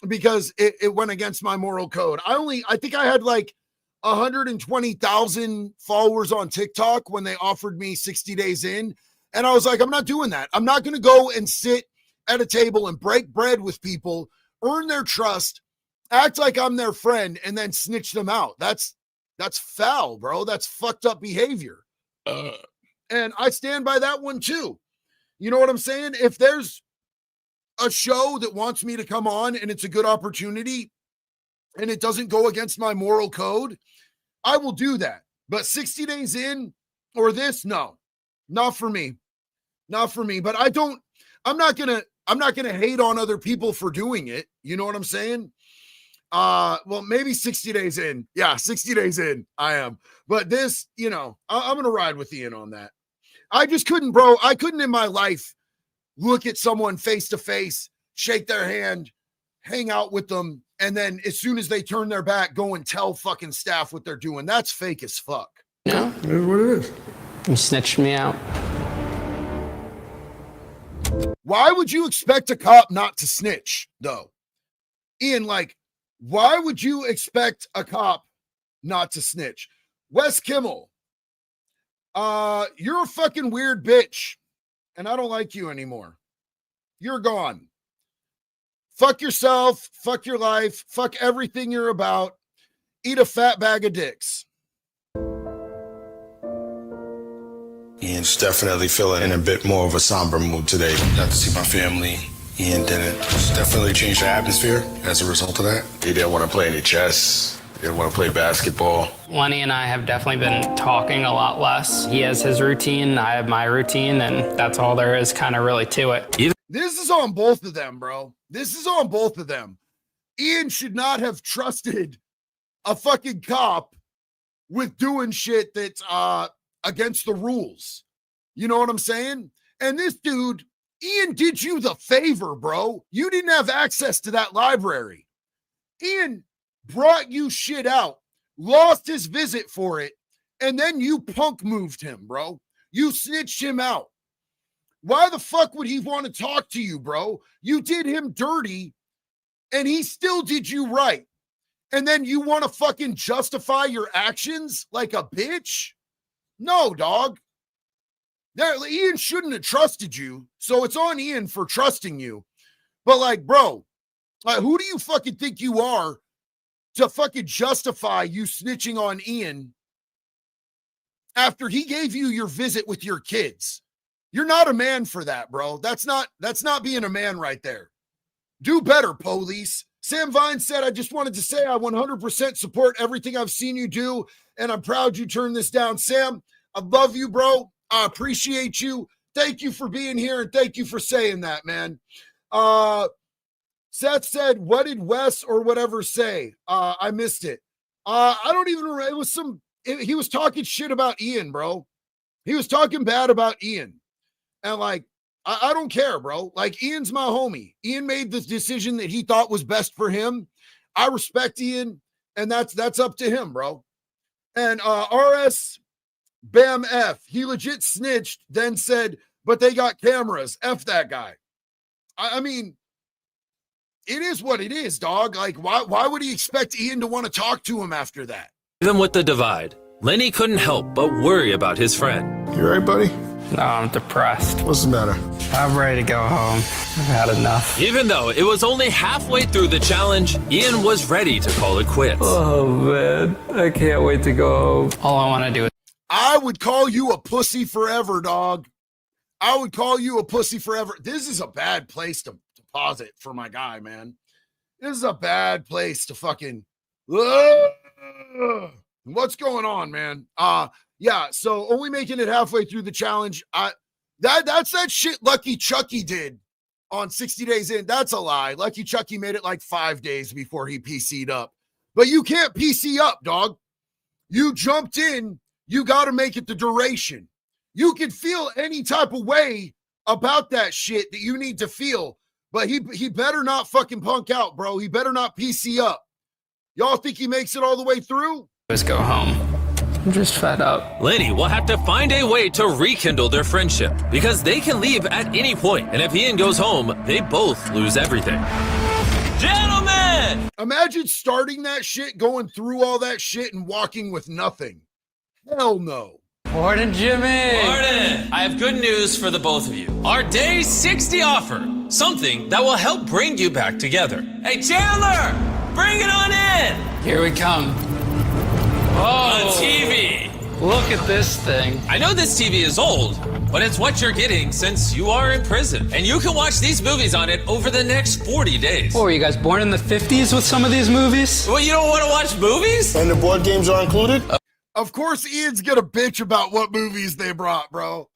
Speaker 1: because it went against my moral code. I think I had like 120,000 followers on TikTok when they offered me 60 days in. And I was like, I'm not doing that. I'm not going to go and sit at a table and break bread with people, earn their trust, act like I'm their friend, and then snitch them out. That's foul, bro. That's fucked up behavior. And I stand by that one too. You know what I'm saying? If there's a show that wants me to come on and it's a good opportunity and it doesn't go against my moral code, I will do that. But 60 days in or this, no, not for me. Not for me, but I'm not gonna hate on other people for doing it. You know what I'm saying? Well, maybe 60 days in. Yeah, 60 days in, I am. But this, you know, I'm gonna ride with Ian on that. I just couldn't, bro. I couldn't in my life look at someone face to face, shake their hand, hang out with them, and then as soon as they turn their back, go and tell fucking staff what they're doing. That's fake as fuck.
Speaker 4: No,
Speaker 3: It is what it is.
Speaker 4: you snitched me out.
Speaker 1: Why would you expect a cop not to snitch, though? Ian, like, why would you expect a cop not to snitch? Wes Kimmel, you're a fucking weird bitch, and I don't like you anymore. You're gone. Fuck yourself, fuck your life, fuck everything you're about. Eat a fat bag of dicks.
Speaker 9: Ian's definitely feeling in a bit more of a somber mood today. Got to see my family. Ian didn't. It's definitely changed the atmosphere as a result of that. He didn't want to play any chess. He didn't want to play basketball.
Speaker 4: Lenny and I have definitely been talking a lot less. He has his routine, I have my routine, and that's all there is kind of really to it.
Speaker 1: This is on both of them, bro. This is on both of them. Ian should not have trusted a fucking cop with doing shit that's against the rules. You know what I'm saying? And this dude, Ian did you the favor, bro. You didn't have access to that library. Ian brought you shit out, lost his visit for it, and then you punk moved him, bro. You snitched him out. Why the fuck would he want to talk to you, bro? You did him dirty, and he still did you right. And then you want to fucking justify your actions like a bitch? No, dog. Ian shouldn't have trusted you, so it's on Ian for trusting you. But like, bro, who do you fucking think you are to fucking justify you snitching on Ian after he gave you your visit with your kids? You're not a man for that, bro. That's not being a man right there. Do better, police. Sam Vine said, I just wanted to say I 100% support everything I've seen you do, and I'm proud you turned this down. Sam, I love you, bro. I appreciate you. Thank you for being here, and thank you for saying that, man. Seth said, what did Wes or whatever say? I missed it. I don't even remember. It was he was talking shit about Ian, bro. He was talking bad about Ian. And like, I don't care, bro. Like, Ian's my homie. Ian made the decision that he thought was best for him. I respect Ian, and that's up to him, bro. And RS Bam F, he legit snitched, then said, but they got cameras. F that guy. I mean, it is what it is, dog. Like, why would he expect Ian to want to talk to him after that?
Speaker 5: Even with the divide, Lenny couldn't help but worry about his friend.
Speaker 3: You all right, buddy?
Speaker 4: No, I'm depressed.
Speaker 3: What's the matter?
Speaker 4: I'm ready to go home. I've had enough.
Speaker 5: Even though it was only halfway through the challenge, Ian was ready to call it quits.
Speaker 6: Oh, man. I can't wait to go home.
Speaker 4: All I want to do is...
Speaker 1: I would call you a pussy forever, dog. I would call you a pussy forever. This is a bad place to pause it for my guy, man. This is a bad place to fucking... What's going on, man? Yeah, so only making it halfway through the challenge. That's that shit Lucky Chucky did on 60 Days In. That's a lie. Lucky Chucky made it like 5 days before he PC'd up. But you can't PC up, dog. You jumped in. You got to make it the duration. You can feel any type of way about that shit that you need to feel. But he better not fucking punk out, bro. He better not PC up. Y'all think he makes it all the way through?
Speaker 4: Let's go home. I'm just fed up.
Speaker 5: Lenny will have to find a way to rekindle their friendship because they can leave at any point, and if Ian goes home, they both lose everything. Gentlemen!
Speaker 1: Imagine starting that shit, going through all that shit, and walking with nothing. Hell no.
Speaker 6: Morning, Jimmy.
Speaker 5: Morning. I have good news for the both of you. Our day 60 offer. Something that will help bring you back together. Hey, Chandler! Bring it on in!
Speaker 4: Here we come.
Speaker 5: Oh, a TV.
Speaker 6: Look at this thing.
Speaker 5: I know this TV is old, but it's what you're getting since you are in prison. And you can watch these movies on it over the next 40 days.
Speaker 6: Oh, were you guys born in the 50s with some of these movies?
Speaker 5: Well, you don't want to watch movies?
Speaker 9: And the board games are included?
Speaker 1: Of course, Ian's gonna bitch about what movies they brought, bro.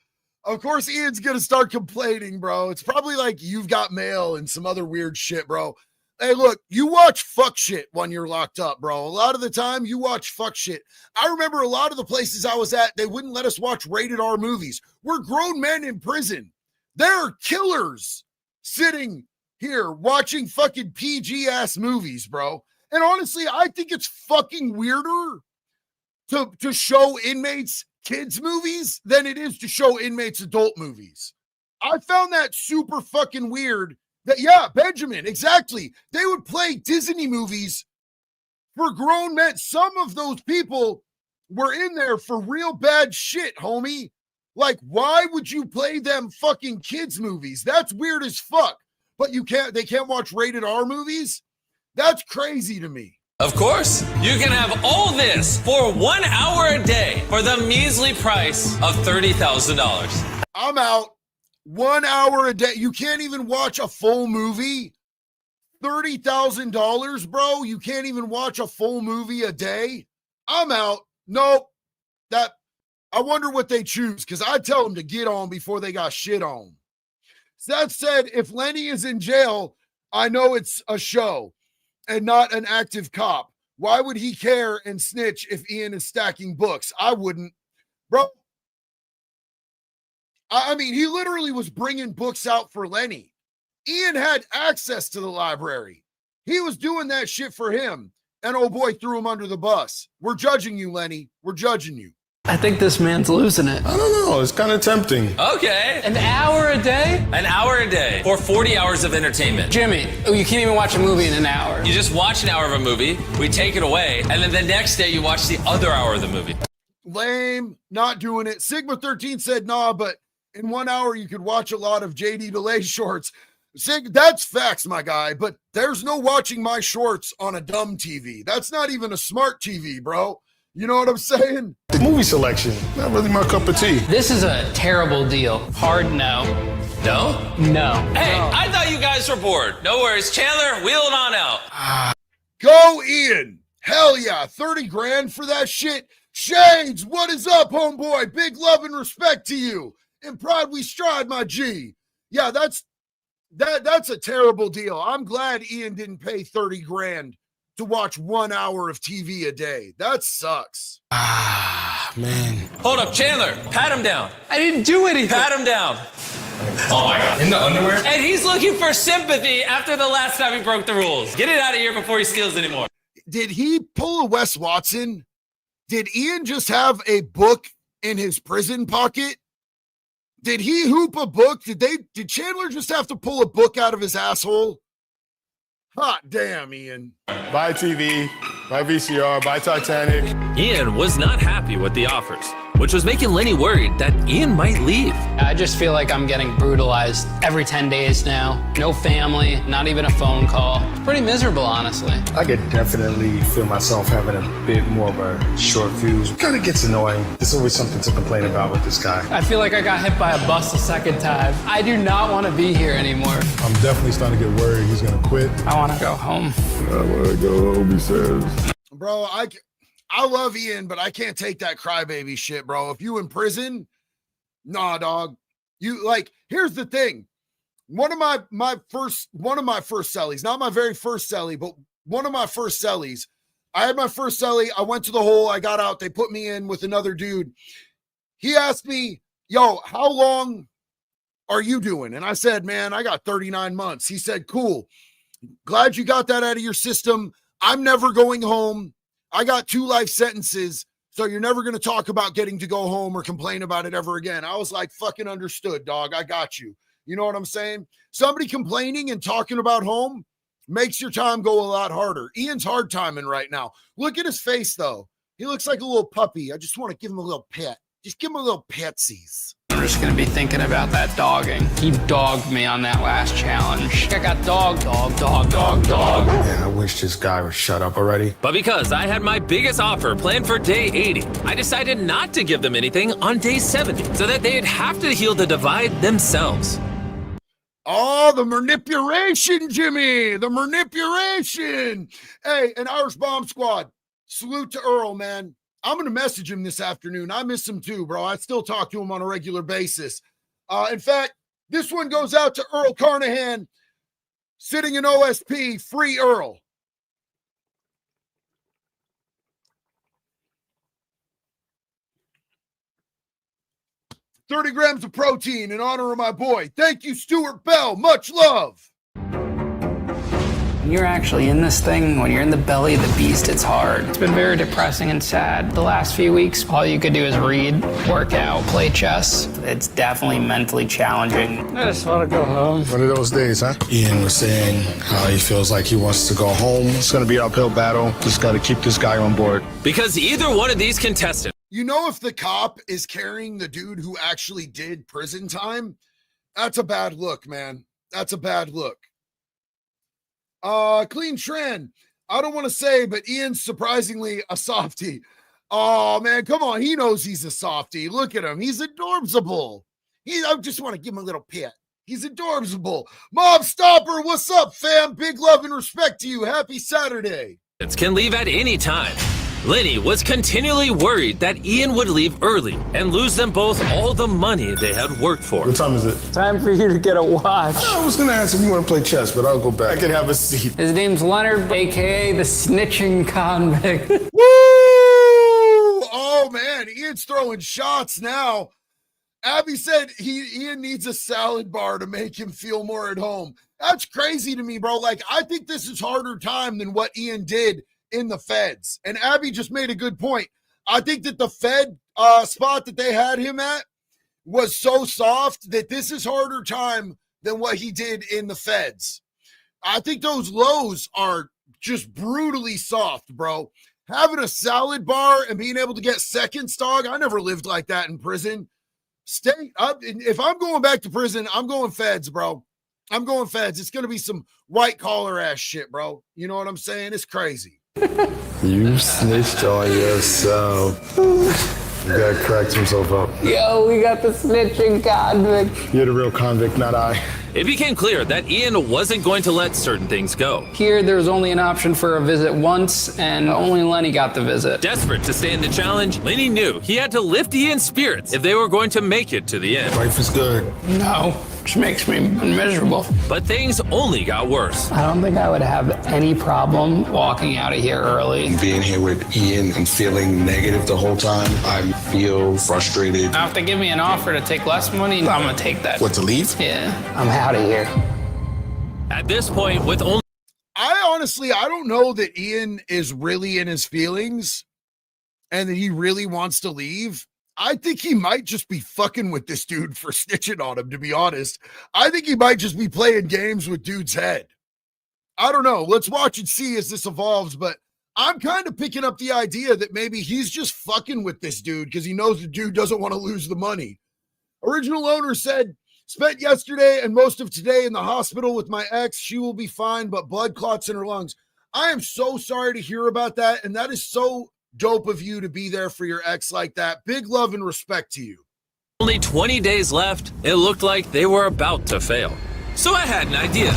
Speaker 1: Of course, Ian's going to start complaining, bro. It's probably like You've Got Mail and some other weird shit, bro. Hey, look, you watch fuck shit when you're locked up, bro. A lot of the time, you watch fuck shit. I remember a lot of the places I was at, they wouldn't let us watch rated R movies. We're grown men in prison. There are killers sitting here watching fucking PG-ass movies, bro. And honestly, I think it's fucking weirder to show inmates kids movies than it is to show inmates adult movies. I found that super fucking weird that, yeah, Benjamin, exactly. They would play Disney movies for grown men. Some of those people were in there for real bad shit, homie. Like, why would you play them fucking kids movies? That's weird as fuck. But they can't watch rated R movies? That's crazy to me.
Speaker 2: Of course, you can have all this for 1 hour a day for the measly price of $30,000.
Speaker 1: I'm out. 1 hour a day. You can't even watch a full movie. $30,000, bro. You can't even watch a full movie a day. I'm out. Nope. I wonder what they choose, because I tell them to get on before they got shit on. That said, if Lenny is in jail, I know it's a show and not an active cop. Why would he care and snitch if Ian is stacking books? I wouldn't. Bro, I mean, he literally was bringing books out for Lenny. Ian had access to the library. He was doing that shit for him. And oh boy, threw him under the bus. We're judging you, Lenny. We're judging you.
Speaker 6: I think this man's losing it.
Speaker 3: I don't know. It's kind of tempting.
Speaker 2: Okay.
Speaker 6: An hour a day?
Speaker 2: An hour a day for 40 hours of entertainment.
Speaker 6: Jimmy, you can't even watch a movie in an hour.
Speaker 2: You just watch an hour of a movie, we take it away, and then the next day you watch the other hour of the movie.
Speaker 1: Lame, not doing it. Sigma 13 said, nah, but in 1 hour you could watch a lot of JD Delay shorts. That's facts, my guy, but there's no watching my shorts on a dumb TV. That's not even a smart TV, bro. You know what I'm saying?
Speaker 3: The movie selection, not really my cup of tea.
Speaker 4: This is a terrible deal. Hard no.
Speaker 2: No?
Speaker 4: No.
Speaker 2: Hey, I thought you guys were bored. No worries. Chandler, wheel it on out.
Speaker 1: Go, Ian. Hell yeah. 30 grand for that shit. Shades, what is up, homeboy? Big love and respect to you. In pride we stride, my G. Yeah, that's a terrible deal. I'm glad Ian didn't pay 30 grand to watch 1 hour of TV a day. That sucks.
Speaker 3: Man.
Speaker 2: Hold up, Chandler. Pat him down.
Speaker 6: I didn't do anything.
Speaker 2: Pat him down. Oh my God. In the underwear? And he's looking for sympathy after the last time he broke the rules. Get it out of here before he steals anymore.
Speaker 1: Did he pull a Wes Watson? Did Ian just have a book in his prison pocket? Did he hoop a book? Did Chandler just have to pull a book out of his asshole? Hot damn, Ian.
Speaker 3: Buy TV, buy VCR, buy Titanic.
Speaker 5: Ian was not happy with the offers, which was making Lenny worried that Ian might leave.
Speaker 4: I just feel like I'm getting brutalized every 10 days now. No family, not even a phone call. Pretty miserable, honestly.
Speaker 3: I could definitely feel myself having a bit more of a short fuse. Kind of gets annoying. There's always something to complain about with this guy.
Speaker 4: I feel like I got hit by a bus a second time. I do not want to be here anymore.
Speaker 3: I'm definitely starting to get worried he's going to quit.
Speaker 4: I want to go home.
Speaker 3: I want to go home, he says.
Speaker 1: Bro, I love Ian, but I can't take that crybaby shit, bro. If you in prison, nah, dog. You like, here's the thing. One of my first cellies, not my very first cellie, but one of my first cellies. I had my first cellie. I went to the hole. I got out. They put me in with another dude. He asked me, yo, how long are you doing? And I said, man, I got 39 months. He said, cool. Glad you got that out of your system. I'm never going home. I got 2 life sentences, so you're never going to talk about getting to go home or complain about it ever again. I was like, fucking understood, dog. I got you. You know what I'm saying? Somebody complaining and talking about home makes your time go a lot harder. Ian's hard timing right now. Look at his face, though. He looks like a little puppy. I just want to give him a little pet. Just give him a little petsies.
Speaker 4: I'm just going to be thinking about that dogging. He dogged me on that last challenge. I got dog.
Speaker 3: Man, I wish this guy would shut up already.
Speaker 5: But because I had my biggest offer planned for day 80, I decided not to give them anything on day 70 so that they'd have to heal the divide themselves.
Speaker 1: Oh, the manipulation, Jimmy. The manipulation. Hey, an Irish Bomb Squad. Salute to Earl, man. I'm going to message him this afternoon. I miss him too, bro. I still talk to him on a regular basis. In fact, this one goes out to Earl Carnahan, sitting in OSP, free Earl. $30 grams of protein in honor of my boy. Thank you, Stuart Bell. Much love.
Speaker 4: When you're actually in this thing, when you're in the belly of the beast, it's hard. It's been very depressing and sad. The last few weeks, all you could do is read, work out, play chess. It's definitely mentally challenging. I just want to go home.
Speaker 3: One of those days, huh? Ian was saying how he feels like he wants to go home. It's going to be an uphill battle. Just got to keep this guy on board.
Speaker 5: Because either one of these contestants.
Speaker 1: You know, if the cop is carrying the dude who actually did prison time, that's a bad look, man. That's a bad look. Clean trend. I don't want to say, but Ian's surprisingly a softie. Oh, man, come on. He knows he's a softie. Look at him. He's adorbsable. I just want to give him a little pet. He's adorbsable. Mob Stopper, what's up, fam? Big love and respect to you. Happy Saturday.
Speaker 5: Can leave at any time. Lenny was continually worried that Ian would leave early and lose them both all the money they had worked for.
Speaker 3: What time is it?
Speaker 4: Time for you to get a watch.
Speaker 3: I was going to ask if you want to play chess, but I'll go back. I can have a seat.
Speaker 4: His name's Leonard, a.k.a. the snitching convict.
Speaker 1: Woo! Oh, man, Ian's throwing shots now. Abby said Ian needs a salad bar to make him feel more at home. That's crazy to me, bro. Like, I think this is harder time than what Ian did in the feds. And Abby just made a good point. I think that the Fed spot that they had him at was so soft that this is harder time than what he did in the feds. I think those lows are just brutally soft, bro. Having a salad bar and being able to get seconds, dog, I never lived like that in prison. Stay up. If I'm going back to prison, I'm going feds, bro. I'm going feds. It's going to be some white collar ass shit, bro. You know what I'm saying? It's crazy.
Speaker 3: You snitched on yourself. The guy cracked himself up.
Speaker 4: Yo, we got the snitching convict.
Speaker 3: You're the real convict, not I.
Speaker 5: It became clear that Ian wasn't going to let certain things go.
Speaker 4: Here, there was only an option for a visit once, and only Lenny got the visit.
Speaker 5: Desperate to stay in the challenge, Lenny knew he had to lift Ian's spirits if they were going to make it to the end.
Speaker 3: Life is good.
Speaker 4: No, which makes me miserable.
Speaker 5: But things only got worse.
Speaker 4: I don't think I would have any problem walking out of here early.
Speaker 9: Being here with Ian and feeling negative the whole time, I feel frustrated.
Speaker 4: Now, if they give me an offer to take less money, I'm gonna take that.
Speaker 3: What, to leave?
Speaker 4: Yeah, I'm out of here.
Speaker 5: At this point, with only...
Speaker 1: I don't know that Ian is really in his feelings and that he really wants to leave. I think he might just be fucking with this dude for snitching on him, to be honest. I think he might just be playing games with dude's head. I don't know. Let's watch and see as this evolves, but I'm kind of picking up the idea that maybe he's just fucking with this dude because he knows the dude doesn't want to lose the money. Original owner said, spent yesterday and most of today in the hospital with my ex. She will be fine, but blood clots in her lungs. I am so sorry to hear about that, and that is so dope of you to be there for your ex like that. Big love and respect to you.
Speaker 5: Only 20 days left, it looked like they were about to fail. So I had an idea.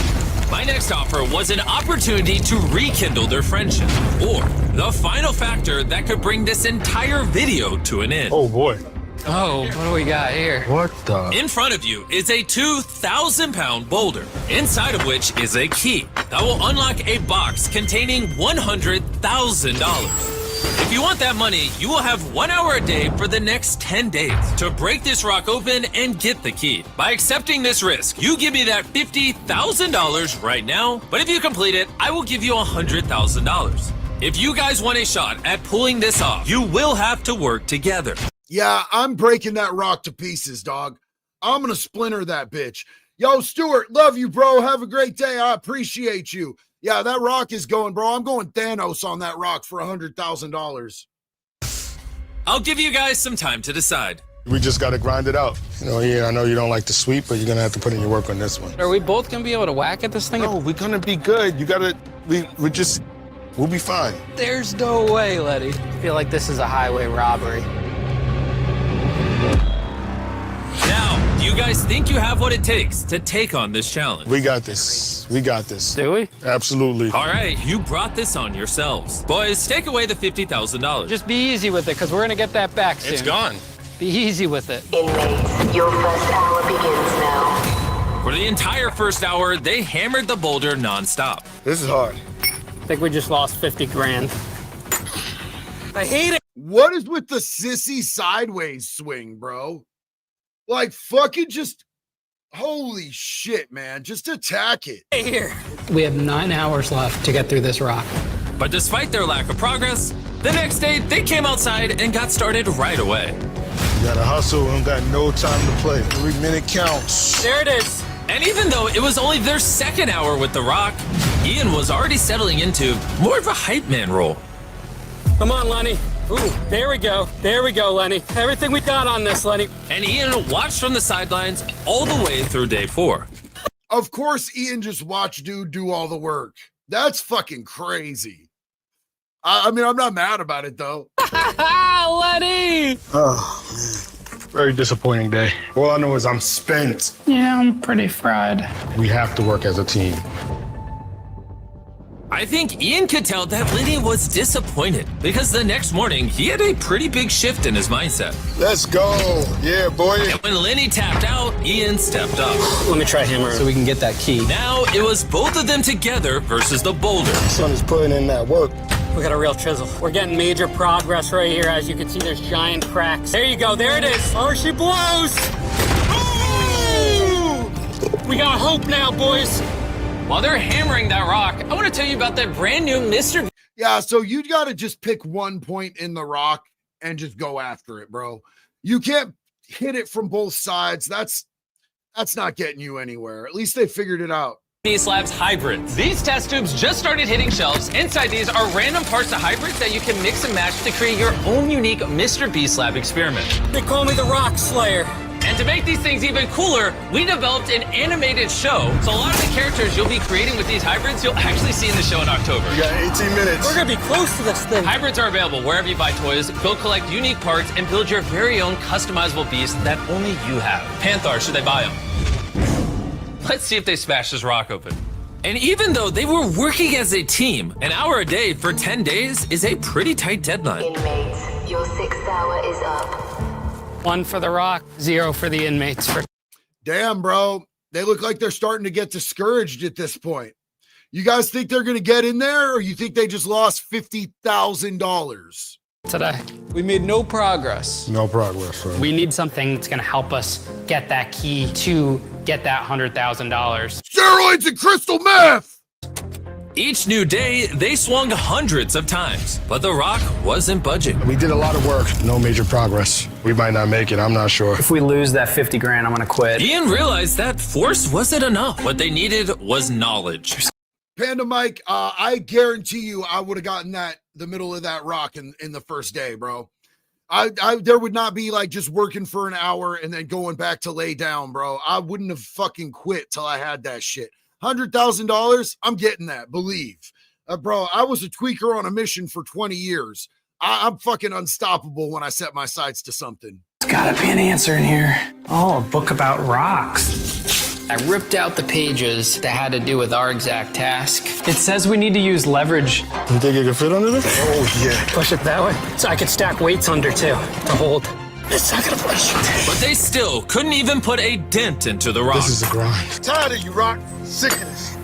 Speaker 5: My next offer was an opportunity to rekindle their friendship, or the final factor that could bring this entire video to an end.
Speaker 3: Oh, boy.
Speaker 4: Oh, what do we got here?
Speaker 3: What the?
Speaker 5: In front of you is a 2,000-pound boulder, inside of which is a key that will unlock a box containing $100,000. If you want that money, you will have 1 hour a day for the next 10 days to break this rock open and get the key. By accepting this risk, you give me that $50,000 right now, but if you complete it, I will give you $100,000. If you guys want a shot at pulling this off, you will have to work together.
Speaker 1: Yeah, I'm breaking that rock to pieces, dog. I'm going to splinter that bitch. Yo, Stuart, love you, bro. Have a great day. I appreciate you. Yeah, that rock is going, bro. I'm going Thanos on that rock for $100,000.
Speaker 5: I'll give you guys some time to decide.
Speaker 3: We just got to grind it out. You know, yeah, I know you don't like to sweep, but you're going to have to put in your work on this one.
Speaker 4: Are we both going to be able to whack at this thing?
Speaker 3: No, we're going to be good. You got to, we'll be fine.
Speaker 4: There's no way, Letty. I feel like this is a highway robbery.
Speaker 5: Now, do you guys think you have what it takes to take on this challenge?
Speaker 3: We got this. We got this.
Speaker 4: Do we?
Speaker 3: Absolutely.
Speaker 5: All right, you brought this on yourselves. Boys, take away the $50,000.
Speaker 4: Just be easy with it, because we're going to get that back soon.
Speaker 13: It's gone.
Speaker 6: Be easy with it.
Speaker 7: Inmates, your first hour begins now.
Speaker 5: For the entire first hour, they hammered the boulder nonstop.
Speaker 9: This is hard.
Speaker 6: I think we just lost 50 grand. I hate it.
Speaker 1: What is with the sissy sideways swing, bro? Like, fucking just, holy shit, man. Just attack it.
Speaker 6: Here. We have 9 hours left to get through this rock.
Speaker 5: But despite their lack of progress, the next day they came outside and got started right away.
Speaker 3: You gotta hustle and got no time to play. Every minute counts.
Speaker 6: There it is.
Speaker 5: And even though it was only their second hour with the rock, Ian was already settling into more of a hype man role.
Speaker 6: Come on, Lenny. Ooh, there we go. There we go, Lenny. Everything we got on this, Lenny.
Speaker 5: And Ian watched from the sidelines all the way through day 4.
Speaker 1: Of course, Ian just watched dude do all the work. That's fucking crazy. I mean, I'm not mad about it, though.
Speaker 6: Lenny!
Speaker 3: Oh, man. Very disappointing day. All I know is I'm spent.
Speaker 6: Yeah, I'm pretty fried.
Speaker 3: We have to work as a team.
Speaker 5: I think Ian could tell that Lenny was disappointed because the next morning he had a pretty big shift in his mindset.
Speaker 3: Let's go. Yeah, boy.
Speaker 5: And when Lenny tapped out, Ian stepped up.
Speaker 6: Let me try hammer so we can get that key.
Speaker 5: Now it was both of them together versus the boulder.
Speaker 3: Son is putting in that work.
Speaker 6: We got a real chisel. We're getting major progress right here. As you can see, there's giant cracks. There you go. There it is. Oh, she blows. Ooh! We got hope now, boys.
Speaker 2: While they're hammering that rock, I want to tell you about that brand new Mr.
Speaker 1: Yeah, so you got to just pick one point in the rock and just go after it, bro. You can't hit it from both sides. That's not getting you anywhere. At least they figured it out.
Speaker 2: These Labs hybrids. These test tubes just started hitting shelves. Inside these are random parts of hybrids that you can mix and match to create your own unique Mr. Beast Lab experiment.
Speaker 6: They call me the Rock Slayer.
Speaker 2: And to make these things even cooler, we developed an animated show. So a lot of the characters you'll be creating with these hybrids, you'll actually see in the show in October.
Speaker 3: We got 18 minutes.
Speaker 6: We're gonna be close to this thing.
Speaker 2: Hybrids are available wherever you buy toys. Go collect unique parts and build your very own customizable beast that only you have. Panthar, should they buy them? Let's see if they smash this rock open.
Speaker 5: And even though they were working as a team, an hour a day for 10 days is a pretty tight deadline.
Speaker 7: Inmates, your 6th hour is up.
Speaker 6: 1 for the rock, 0 for the inmates.
Speaker 1: Damn, bro. They look like they're starting to get discouraged at this point. You guys think they're going to get in there, or you think they just lost $50,000?
Speaker 6: Today. We made no progress.
Speaker 3: No progress, bro.
Speaker 6: We need something that's gonna help us get that key to get that $100,000.
Speaker 1: Steroids and crystal meth!
Speaker 5: Each new day, they swung hundreds of times, but the rock wasn't budging.
Speaker 3: We did a lot of work. No major progress. We might not make it. I'm not sure.
Speaker 10: If we lose that 50 grand, I'm gonna quit.
Speaker 5: Ian realized that force wasn't enough. What they needed was knowledge.
Speaker 1: Panda Mike, I guarantee you I would have gotten the middle of that rock in the first day, bro. There would not be like just working for an hour and then going back to lay down, bro. I wouldn't have fucking quit till I had that shit. $100,000, I'm getting that, believe. Bro, I was a tweaker on a mission for 20 years. I'm fucking unstoppable when I set my sights to something.
Speaker 10: There's gotta be an answer in here. Oh, a book about rocks.
Speaker 4: I ripped out the pages that had to do with our exact task.
Speaker 10: It says we need to use leverage.
Speaker 3: You think it can fit under this? Oh, yeah.
Speaker 6: Push it that way so I could stack weights under too to hold. It's not gonna push.
Speaker 5: But they still couldn't even put a dent into the rock.
Speaker 3: This is a grind. Tired of you, Rock. Sick of this.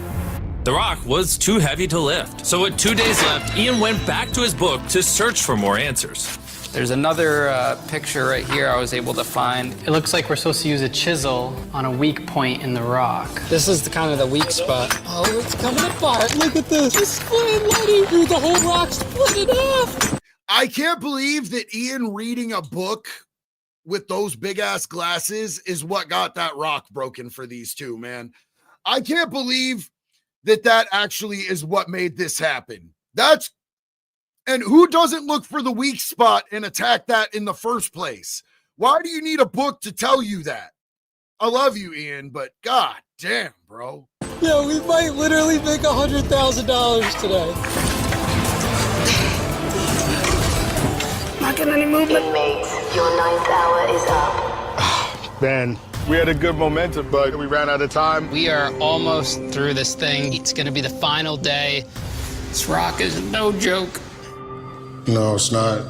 Speaker 5: The rock was too heavy to lift. So with 2 days left, Ian went back to his book to search for more answers.
Speaker 6: There's another picture right here I was able to find.
Speaker 10: It looks like we're supposed to use a chisel on a weak point in the rock.
Speaker 6: This is kind of the weak spot. Oh, it's coming apart. Look at this. It's splitting, Lenny. Dude, the whole rock's split in half.
Speaker 1: I can't believe that Ian reading a book with those big ass glasses is what got that rock broken for these two, man. I can't believe that actually is what made this happen. And who doesn't look for the weak spot and attack that in the first place? Why do you need a book to tell you that? I love you, Ian, but god damn, bro.
Speaker 6: Yeah, we might literally make $100,000 today. Not getting any movement.
Speaker 7: Inmates, your 9th hour is up.
Speaker 3: Man, we had a good momentum, but we ran out of time.
Speaker 4: We are almost through this thing. It's gonna be the final day. This rock is no joke.
Speaker 3: No, it's not.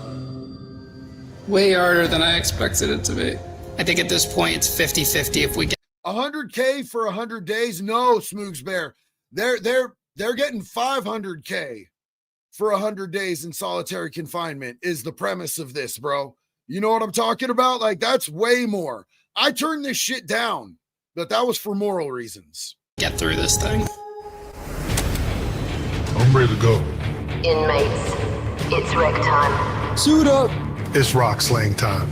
Speaker 4: Way harder than I expected it to be. I think at this point it's 50-50 if we get
Speaker 1: 100K for 100 days. No, Smoogs Bear. They're getting 500K for 100 days in solitary confinement is the premise of this, bro. You know what I'm talking about? Like, that's way more. I turned this shit down, but that was for moral reasons.
Speaker 4: get through this thing.
Speaker 3: I'm ready to go.
Speaker 7: Inmates, it's wreck time.
Speaker 6: Suit up.
Speaker 3: It's rock slaying time.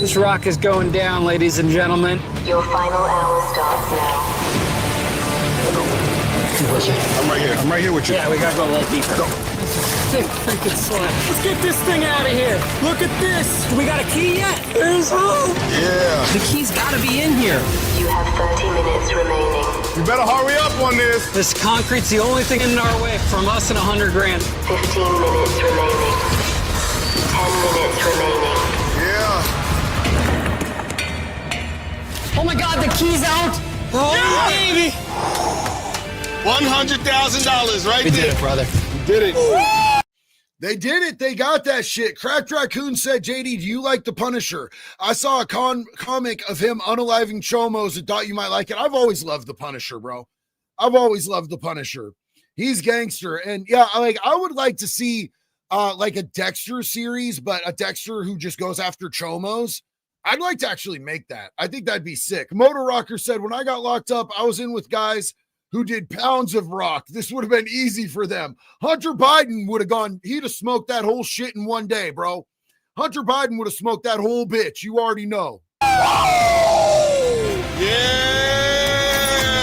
Speaker 6: This rock is going down, ladies and gentlemen.
Speaker 7: Your final hour starts now.
Speaker 3: I'm right here with you.
Speaker 6: Yeah, we gotta go a little deeper.
Speaker 3: Go.
Speaker 6: Thick freaking slime. Let's get this thing out of here. Look at this. We got a key yet? There's hope.
Speaker 3: Yeah.
Speaker 6: The key's gotta be in here.
Speaker 7: You have 30 minutes remaining.
Speaker 3: You better hurry up on this.
Speaker 6: This concrete's the only thing in our way from us and 100 grand.
Speaker 7: 15 minutes remaining. 10 minutes remaining.
Speaker 3: Yeah.
Speaker 6: Oh my God, the key's out. Oh, yeah, baby.
Speaker 9: $100,000 right
Speaker 6: We
Speaker 9: there.
Speaker 6: did it, brother.
Speaker 3: You did it.
Speaker 1: They did it. They got that shit. Cracked Raccoon said, JD, do you like the Punisher? I saw a comic of him unaliving chomos and thought you might like it. I've always loved the Punisher, bro. I've always loved the Punisher. He's gangster. And yeah, like I would like to see like a Dexter series, but a Dexter who just goes after chomos. I'd like to actually make that. I think that'd be sick. Motor Rocker said, when I got locked up, I was in with guys who did pounds of rock. This would have been easy for them. Hunter Biden would have gone, he'd have smoked that whole shit in one day, bro. Hunter Biden would have smoked that whole bitch. You already know.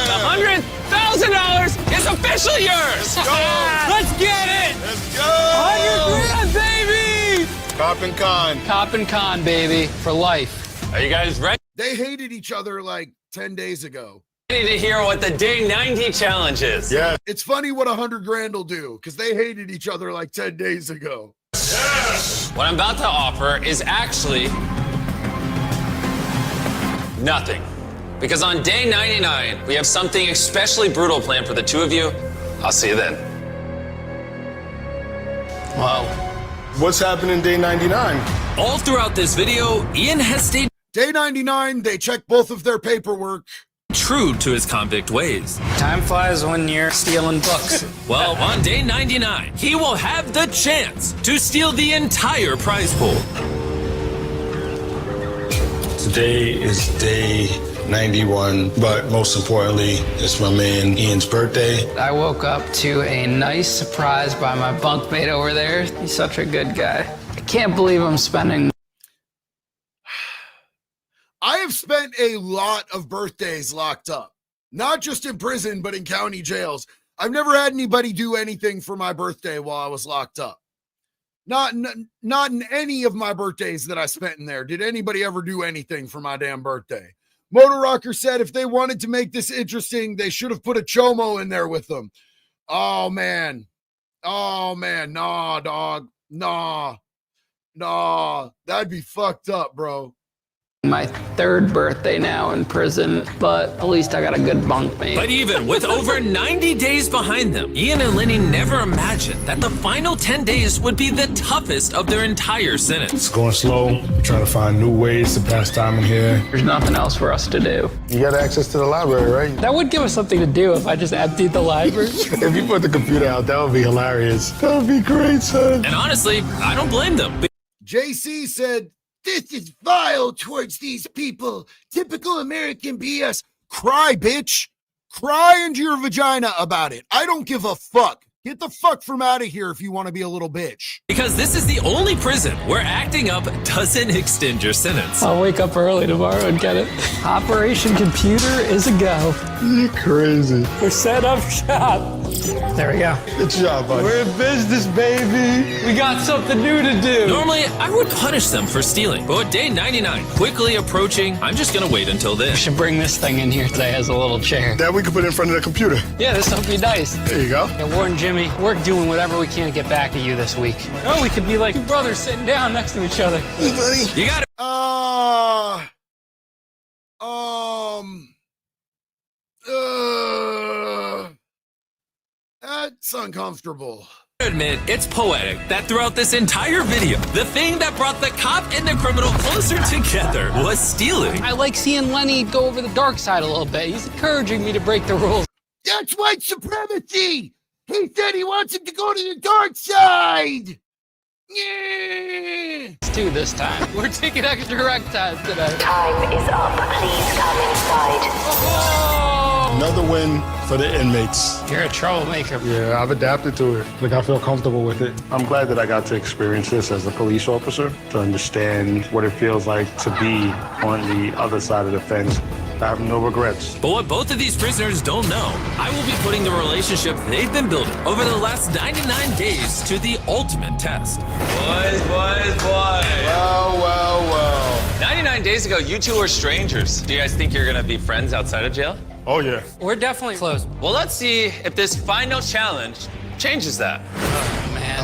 Speaker 9: Yeah.
Speaker 5: $100,000 is officially yours. Let's get it.
Speaker 9: Let's go.
Speaker 5: 100 grand, baby.
Speaker 9: Cop and con.
Speaker 6: Cop and con, baby, for life.
Speaker 5: Are you guys ready
Speaker 1: They hated each other like 10 days ago.
Speaker 5: to hear what the day 90 challenge is?
Speaker 3: Yeah.
Speaker 1: It's funny what 100 grand will do because they hated each other like 10 days ago.
Speaker 5: What I'm about to offer is actually nothing. Because on day 99, we have something especially brutal planned for the two of you. I'll see you then.
Speaker 6: Wow.
Speaker 9: What's happening day 99?
Speaker 5: All throughout this video, Ian has stayed
Speaker 1: Day 99, they check both of their paperwork.
Speaker 5: true to his convict ways.
Speaker 6: Time flies when you're stealing books.
Speaker 5: Well, on day 99, he will have the chance to steal the entire prize pool.
Speaker 9: Today is day 91, but most importantly, it's my man Ian's birthday.
Speaker 4: I woke up to a nice surprise by my bunkmate over there. He's such a good guy. I can't believe I'm spending.
Speaker 1: I have spent a lot of birthdays locked up, not just in prison, but in county jails. I've never had anybody do anything for my birthday while I was locked up. Not in any of my birthdays that I spent in there. Did anybody ever do anything for my damn birthday? Motor Rocker said if they wanted to make this interesting, they should have put a chomo in there with them. Oh, man. Nah, dog. Nah. That'd be fucked up, bro.
Speaker 4: My third birthday now in prison, but at least I got a good bunkmate.
Speaker 5: But even with over 90 days behind them, Ian and Lenny never imagined that the final 10 days would be the toughest of their entire sentence.
Speaker 3: It's going slow. Trying to find new ways to pass time in here.
Speaker 4: There's nothing else for us to do.
Speaker 3: You got access to the library, right?
Speaker 6: That would give us something to do if I just emptied the library.
Speaker 3: If you put the computer out, that would be hilarious. That would be great, son.
Speaker 5: And honestly, I don't blame them.
Speaker 1: JC said, this is vile towards these people. Typical American BS. Cry, bitch. Cry into your vagina about it. I don't give a fuck. Get the fuck from out of here if you want to be a little bitch.
Speaker 5: Because this is the only prison where acting up doesn't extend your sentence.
Speaker 6: I'll wake up early tomorrow and get it. Operation Computer is a go.
Speaker 3: You're crazy.
Speaker 6: We're set up shop. There we go.
Speaker 3: Good job, buddy.
Speaker 6: We're in business, baby. We got something new to do.
Speaker 5: Normally, I would punish them for stealing, but with day 99 quickly approaching, I'm just gonna wait until then.
Speaker 4: I should bring this thing in here today as a little chair.
Speaker 3: That we can put in front of the computer.
Speaker 6: Yeah, this will be nice.
Speaker 3: There you go.
Speaker 6: Yeah, Warren, Jimmy, we're doing whatever we can to get back at you this week. Oh, we could be like two brothers sitting down next to each other.
Speaker 3: Hey, buddy.
Speaker 5: You got it.
Speaker 1: It's uncomfortable.
Speaker 5: Admit it's poetic that throughout this entire video, the thing that brought the cop and the criminal closer together was stealing.
Speaker 4: I like seeing Lenny go over the dark side a little bit. He's encouraging me to break the rules.
Speaker 1: That's white supremacy. He said he wants him to go to the dark side. Yeah.
Speaker 4: Let's do this time. We're taking extra rec time today.
Speaker 7: Time is up. Please come inside.
Speaker 3: Another win for the inmates.
Speaker 4: You're a troublemaker.
Speaker 3: Yeah, I've adapted to it. Like, I feel comfortable with it. I'm glad that I got to experience this as a police officer, to understand what it feels like to be on the other side of the fence. I have no regrets.
Speaker 5: But what both of these prisoners don't know, I will be putting the relationship they've been building over the last 99 days to the ultimate test.
Speaker 2: Boys.
Speaker 3: Well.
Speaker 2: 99 days ago, you two were strangers. Do you guys think you're gonna be friends outside of jail?
Speaker 3: Oh, yeah.
Speaker 4: We're definitely close.
Speaker 2: Well, let's see if this final challenge changes that.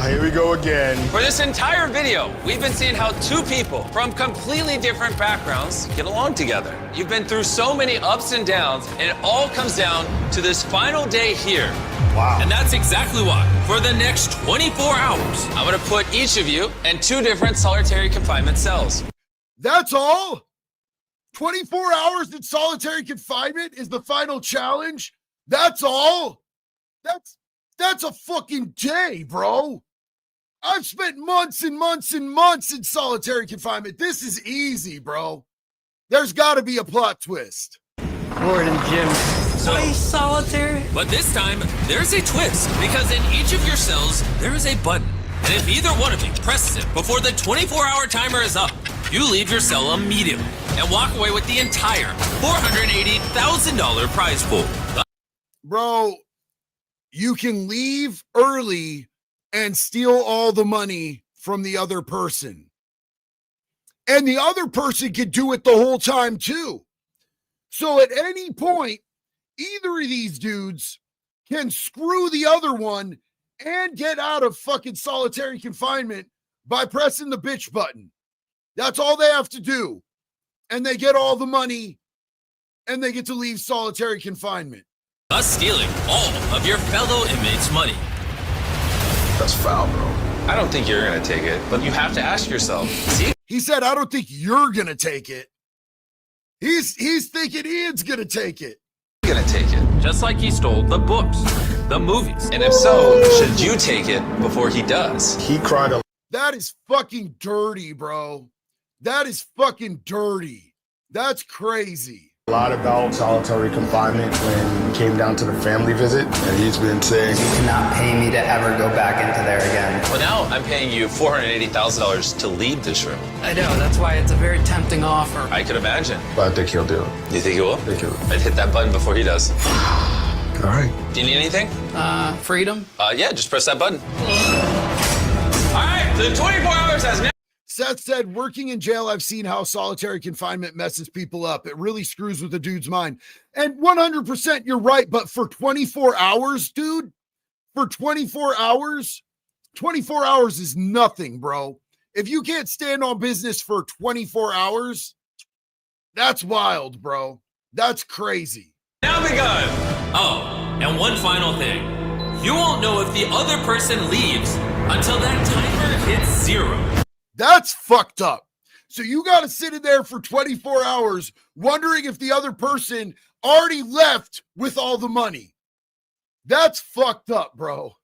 Speaker 3: Here we go again.
Speaker 2: For this entire video, we've been seeing how two people from completely different backgrounds get along together. You've been through so many ups and downs, and it all comes down to this final day here.
Speaker 3: Wow.
Speaker 5: And that's exactly why, for the next 24 hours,
Speaker 2: I'm gonna put each of you in 2 different solitary confinement cells.
Speaker 1: That's all? 24 hours in solitary confinement is the final challenge? That's all? That's a fucking day, bro. I've spent months and months and months in solitary confinement. This is easy, bro. There's got to be a plot twist.
Speaker 4: Ward and Jim.
Speaker 5: So,
Speaker 4: solitary?
Speaker 5: but this time, there's a twist, because in each of your cells, there is a button. And if either one of you presses it before the 24-hour timer is up, you leave your cell immediately and walk away with the entire $480,000 prize pool.
Speaker 1: Bro, you can leave early and steal all the money from the other person. And the other person can do it the whole time too. So at any point, either of these dudes can screw the other one and get out of fucking solitary confinement by pressing the bitch button. That's all they have to do. And they get all the money and they get to leave solitary confinement.
Speaker 5: Thus stealing all of your fellow inmates' money.
Speaker 9: That's foul, bro.
Speaker 2: I don't think you're gonna take it, but you have to ask yourself, see?
Speaker 1: He said, I don't think you're going to take it. He's thinking Ian's going to take it.
Speaker 2: You're gonna take it.
Speaker 5: Just like he stole the books, the movies.
Speaker 2: And if so, should you take it before he does?
Speaker 3: He cried a
Speaker 1: That is fucking dirty, bro. That is fucking dirty. That's crazy.
Speaker 3: lot about solitary confinement when it came down to the family visit, and he's been saying,
Speaker 4: You cannot pay me to ever go back into there again.
Speaker 2: Well, now I'm paying you $480,000 to leave this room.
Speaker 4: I know, that's why it's a very tempting offer.
Speaker 2: I could imagine.
Speaker 3: but I think he'll do it.
Speaker 2: You think he will?
Speaker 3: I think he'll.
Speaker 2: I'd hit that button before he does.
Speaker 3: All right.
Speaker 2: Do you need anything?
Speaker 4: Freedom?
Speaker 2: Yeah, just press that button. All right, the 24 hours has now.
Speaker 1: Seth said, working in jail, I've seen how solitary confinement messes people up. It really screws with the dude's mind. And 100% you're right. But for 24 hours, dude, for 24 hours is nothing, bro. If you can't stand on business for 24 hours, that's wild, bro. That's crazy.
Speaker 5: Now begun. Oh, and one final thing. You won't know if the other person leaves until that timer hits 0.
Speaker 1: That's fucked up. So you got to sit in there for 24 hours wondering if the other person already left with all the money. That's fucked up, bro.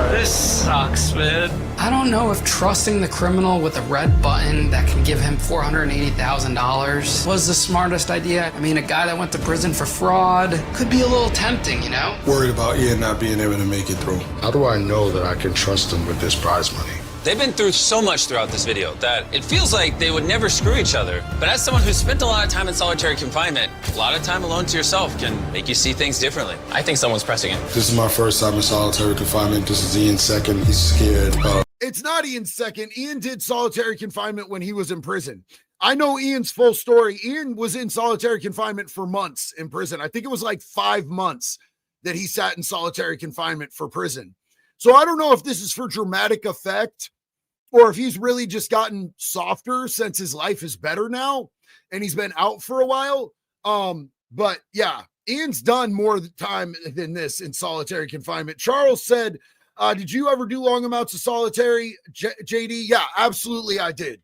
Speaker 4: This sucks, man. I don't know if trusting the criminal with a red button that can give him $480,000 was the smartest idea. I mean, a guy that went to prison for fraud could be a little tempting, you know?
Speaker 9: Worried about Ian not being able to make it through.
Speaker 3: How do I know that I can trust him with this prize money?
Speaker 2: They've been through so much throughout this video that it feels like they would never screw each other. But as someone who's spent a lot of time in solitary confinement, a lot of time alone to yourself can make you see things differently. I think someone's pressing it.
Speaker 9: This is my first time in solitary confinement. This is Ian's second. He's scared.
Speaker 1: It's not Ian's second. Ian did solitary confinement when he was in prison. I know Ian's full story. Ian was in solitary confinement for months in prison. I think it was like 5 months that he sat in solitary confinement for prison. So I don't know if this is for dramatic effect or if he's really just gotten softer since his life is better now and he's been out for a while. But yeah, Ian's done more time than this in solitary confinement. Charles said, did you ever do long amounts of solitary, JD? Yeah, absolutely I did.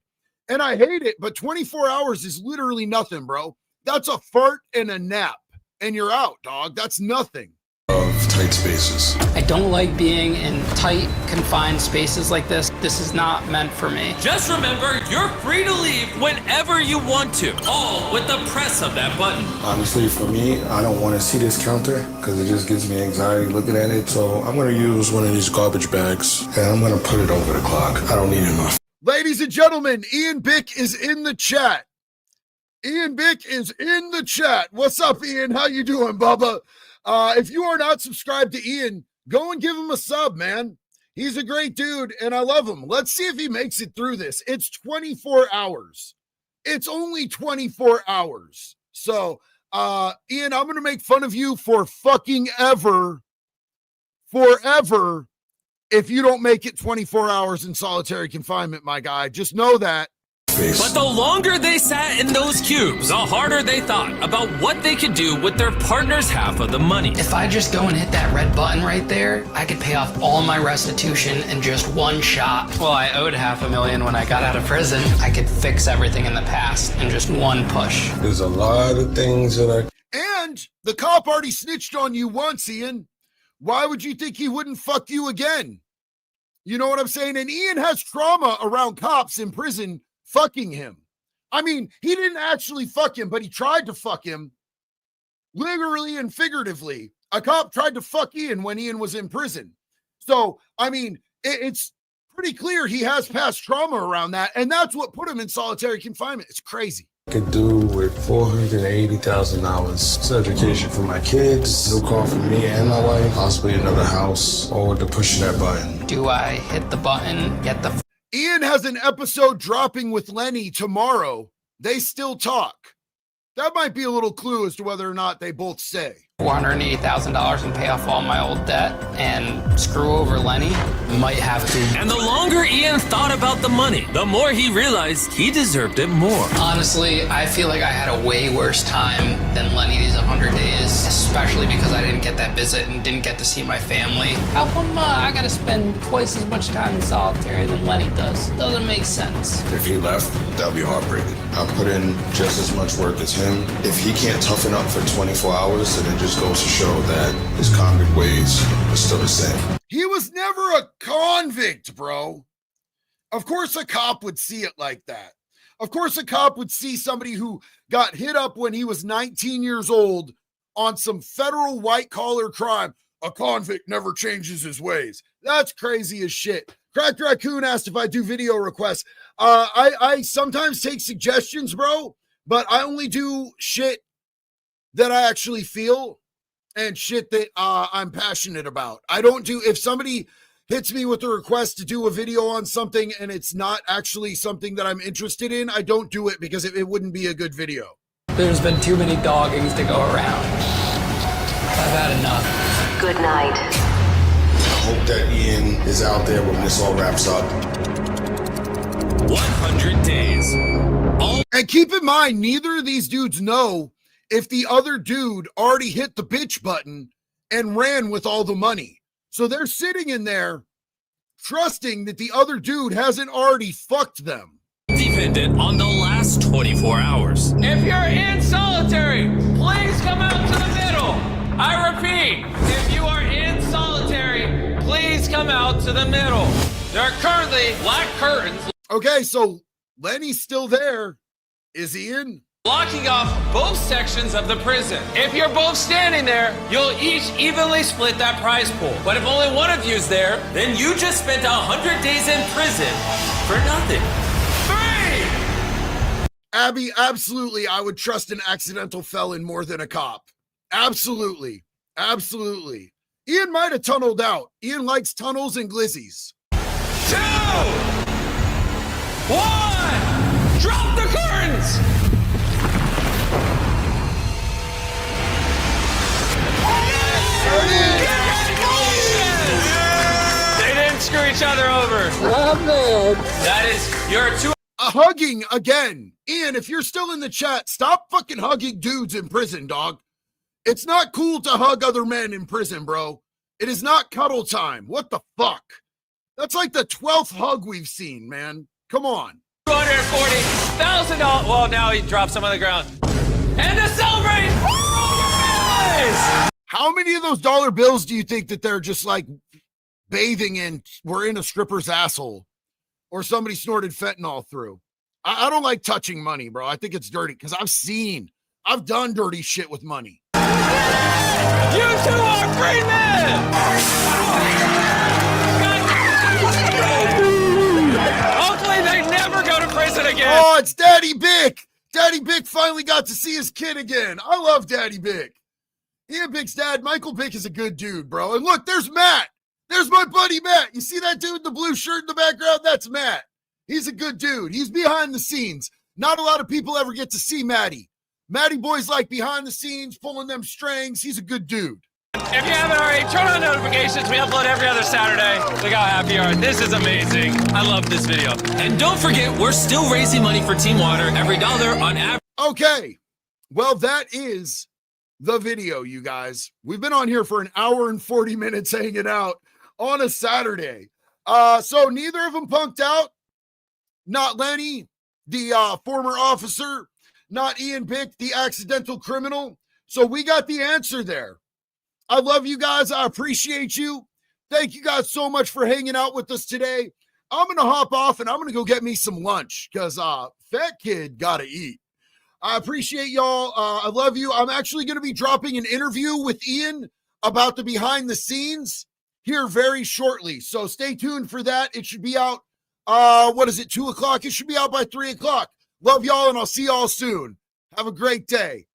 Speaker 1: And I hate it, but 24 hours is literally nothing, bro. That's a fart and a nap, and you're out, dog. That's nothing.
Speaker 9: Of tight spaces.
Speaker 4: I don't like being in tight, confined spaces like this. This is not meant for me.
Speaker 5: Just remember, you're free to leave whenever you want to, all with the press of that button.
Speaker 9: Honestly, for me, I don't want to see this counter because it just gives me anxiety looking at it. So I'm going to use one of these garbage bags and I'm going to put it over the clock. I don't need enough.
Speaker 1: Ladies and gentlemen, Ian Bick is in the chat. Ian Bick is in the chat. What's up, Ian? How you doing, Bubba? If you are not subscribed to Ian, go and give him a sub, man. He's a great dude, and I love him. Let's see if he makes it through this. It's 24 hours. It's only 24 hours. So, Ian, I'm going to make fun of you for fucking forever, if you don't make it 24 hours in solitary confinement, my guy. Just know that.
Speaker 5: But the longer they sat in those cubes, the harder they thought about what they could do with their partner's half of the money.
Speaker 4: If I just go and hit that red button right there, I could pay off all my restitution in just one shot. Well, I owed $500,000 when I got out of prison. I could fix everything in the past in just one push.
Speaker 9: There's a lot of things that
Speaker 1: And the cop already snitched on you once, Ian. Why would you think he wouldn't fuck you again? You know what I'm saying? And Ian has trauma around cops in prison fucking him. I mean, he didn't actually fuck him, but he tried to fuck him, literally and figuratively. A cop tried to fuck Ian when Ian was in prison. So, I mean, it's pretty clear he has past trauma around that, and that's what put him in solitary confinement. It's crazy.
Speaker 9: could do with $480,000. It's education for my kids, new car for me and my wife, possibly another house, or with the push of that button.
Speaker 4: Do I hit the button, get the...
Speaker 1: Ian has an episode dropping with Lenny tomorrow. They still talk. That might be a little clue as to whether or not they both say.
Speaker 4: $480,000 and pay off all my old debt and screw over Lenny? Might have to.
Speaker 5: And the longer Ian thought about the money, the more he realized he deserved it more.
Speaker 4: Honestly, I feel like I had a way worse time than Lenny these 100 days, especially because I didn't get that visit and didn't get to see my family. How come I gotta spend twice as much time in solitary than Lenny does? Doesn't make sense.
Speaker 9: If he left, that would be heartbreaking. I put in just as much work as him. If he can't toughen up for 24 hours, then it just goes to show that his convict ways are still the same.
Speaker 1: He was never a convict, bro. Of course a cop would see it like that. Of course a cop would see somebody who got hit up when he was 19 years old on some federal white-collar crime. A convict never changes his ways. That's crazy as shit. Cracked Raccoon asked if I do video requests. I sometimes take suggestions, bro, but I only do shit that I actually feel and shit that I'm passionate about. I don't do, if somebody hits me with a request to do a video on something and it's not actually something that I'm interested in, I don't do it because it wouldn't be a good video.
Speaker 4: There's been too many doggings to go around. I've had enough.
Speaker 7: Good night.
Speaker 9: I hope that Ian is out there when this all wraps up.
Speaker 5: 100 days.
Speaker 1: And keep in mind, neither of these dudes know if the other dude already hit the bitch button and ran with all the money. So they're sitting in there trusting that the other dude hasn't already fucked them.
Speaker 5: Dependent on the last 24 hours.
Speaker 2: If you're in solitary, please come out to the middle. I repeat, if you are in solitary, please come out to the middle. There are currently black curtains.
Speaker 1: Okay, so Lenny's still there. Is he in?
Speaker 2: Blocking off both sections of the prison. If you're both standing there, you'll each evenly split that prize pool. But if only one of you's there,
Speaker 5: Then you just spent 100 days in prison for nothing.
Speaker 2: 3!
Speaker 1: Abby, absolutely, I would trust an accidental felon more than a cop. Absolutely. Absolutely. Ian might have tunneled out. Ian likes tunnels and glizzies.
Speaker 2: 2! 1! Drop the curtains! They didn't screw each other over. That is your 2.
Speaker 1: Hugging again. Ian, if you're still in the chat, stop fucking hugging dudes in prison, dog. It's not cool to hug other men in prison, bro. It is not cuddle time. What the fuck? That's like the 12th hug we've seen, man. Come on.
Speaker 2: $240,000. Well, now he drops them on the ground. And to celebrate,
Speaker 1: how many of those dollar bills do you think that they're just like bathing in? We're in a stripper's asshole, or somebody snorted fentanyl through. I don't like touching money, bro. I think it's dirty because I've done dirty shit with money.
Speaker 2: You two are free men. Hopefully they never go to prison again.
Speaker 1: Oh, it's Daddy Bick. Daddy Bick finally got to see his kid again. I love Daddy Bick. He and Bick's dad, Michael Bick, is a good dude, bro. And look, there's Matt. There's my buddy Matt. You see that dude in the blue shirt in the background? That's Matt. He's a good dude. He's behind the scenes. Not a lot of people ever get to see Matty. Matty boy's like behind the scenes, pulling them strings. He's a good dude.
Speaker 2: If you haven't already, turn on notifications. We upload every other Saturday. Look how happy you are. This is amazing. I love this video.
Speaker 5: And don't forget, we're still raising money for Team Water. Every dollar on average.
Speaker 1: Okay. Well, that is the video, you guys. We've been on here for an hour and 40 minutes hanging out on a Saturday. So neither of them punked out. Not Lenny, the former officer, not Ian Bick, the accidental criminal. So we got the answer there. I love you guys. I appreciate you. Thank you guys so much for hanging out with us today. I'm going to hop off and I'm going to go get me some lunch because fat kid got to eat. I appreciate y'all. I love you. I'm actually going to be dropping an interview with Ian about the behind the scenes here very shortly. So stay tuned for that. It should be out. 2 o'clock? It should be out by 3 o'clock. Love y'all, and I'll see y'all soon. Have a great day.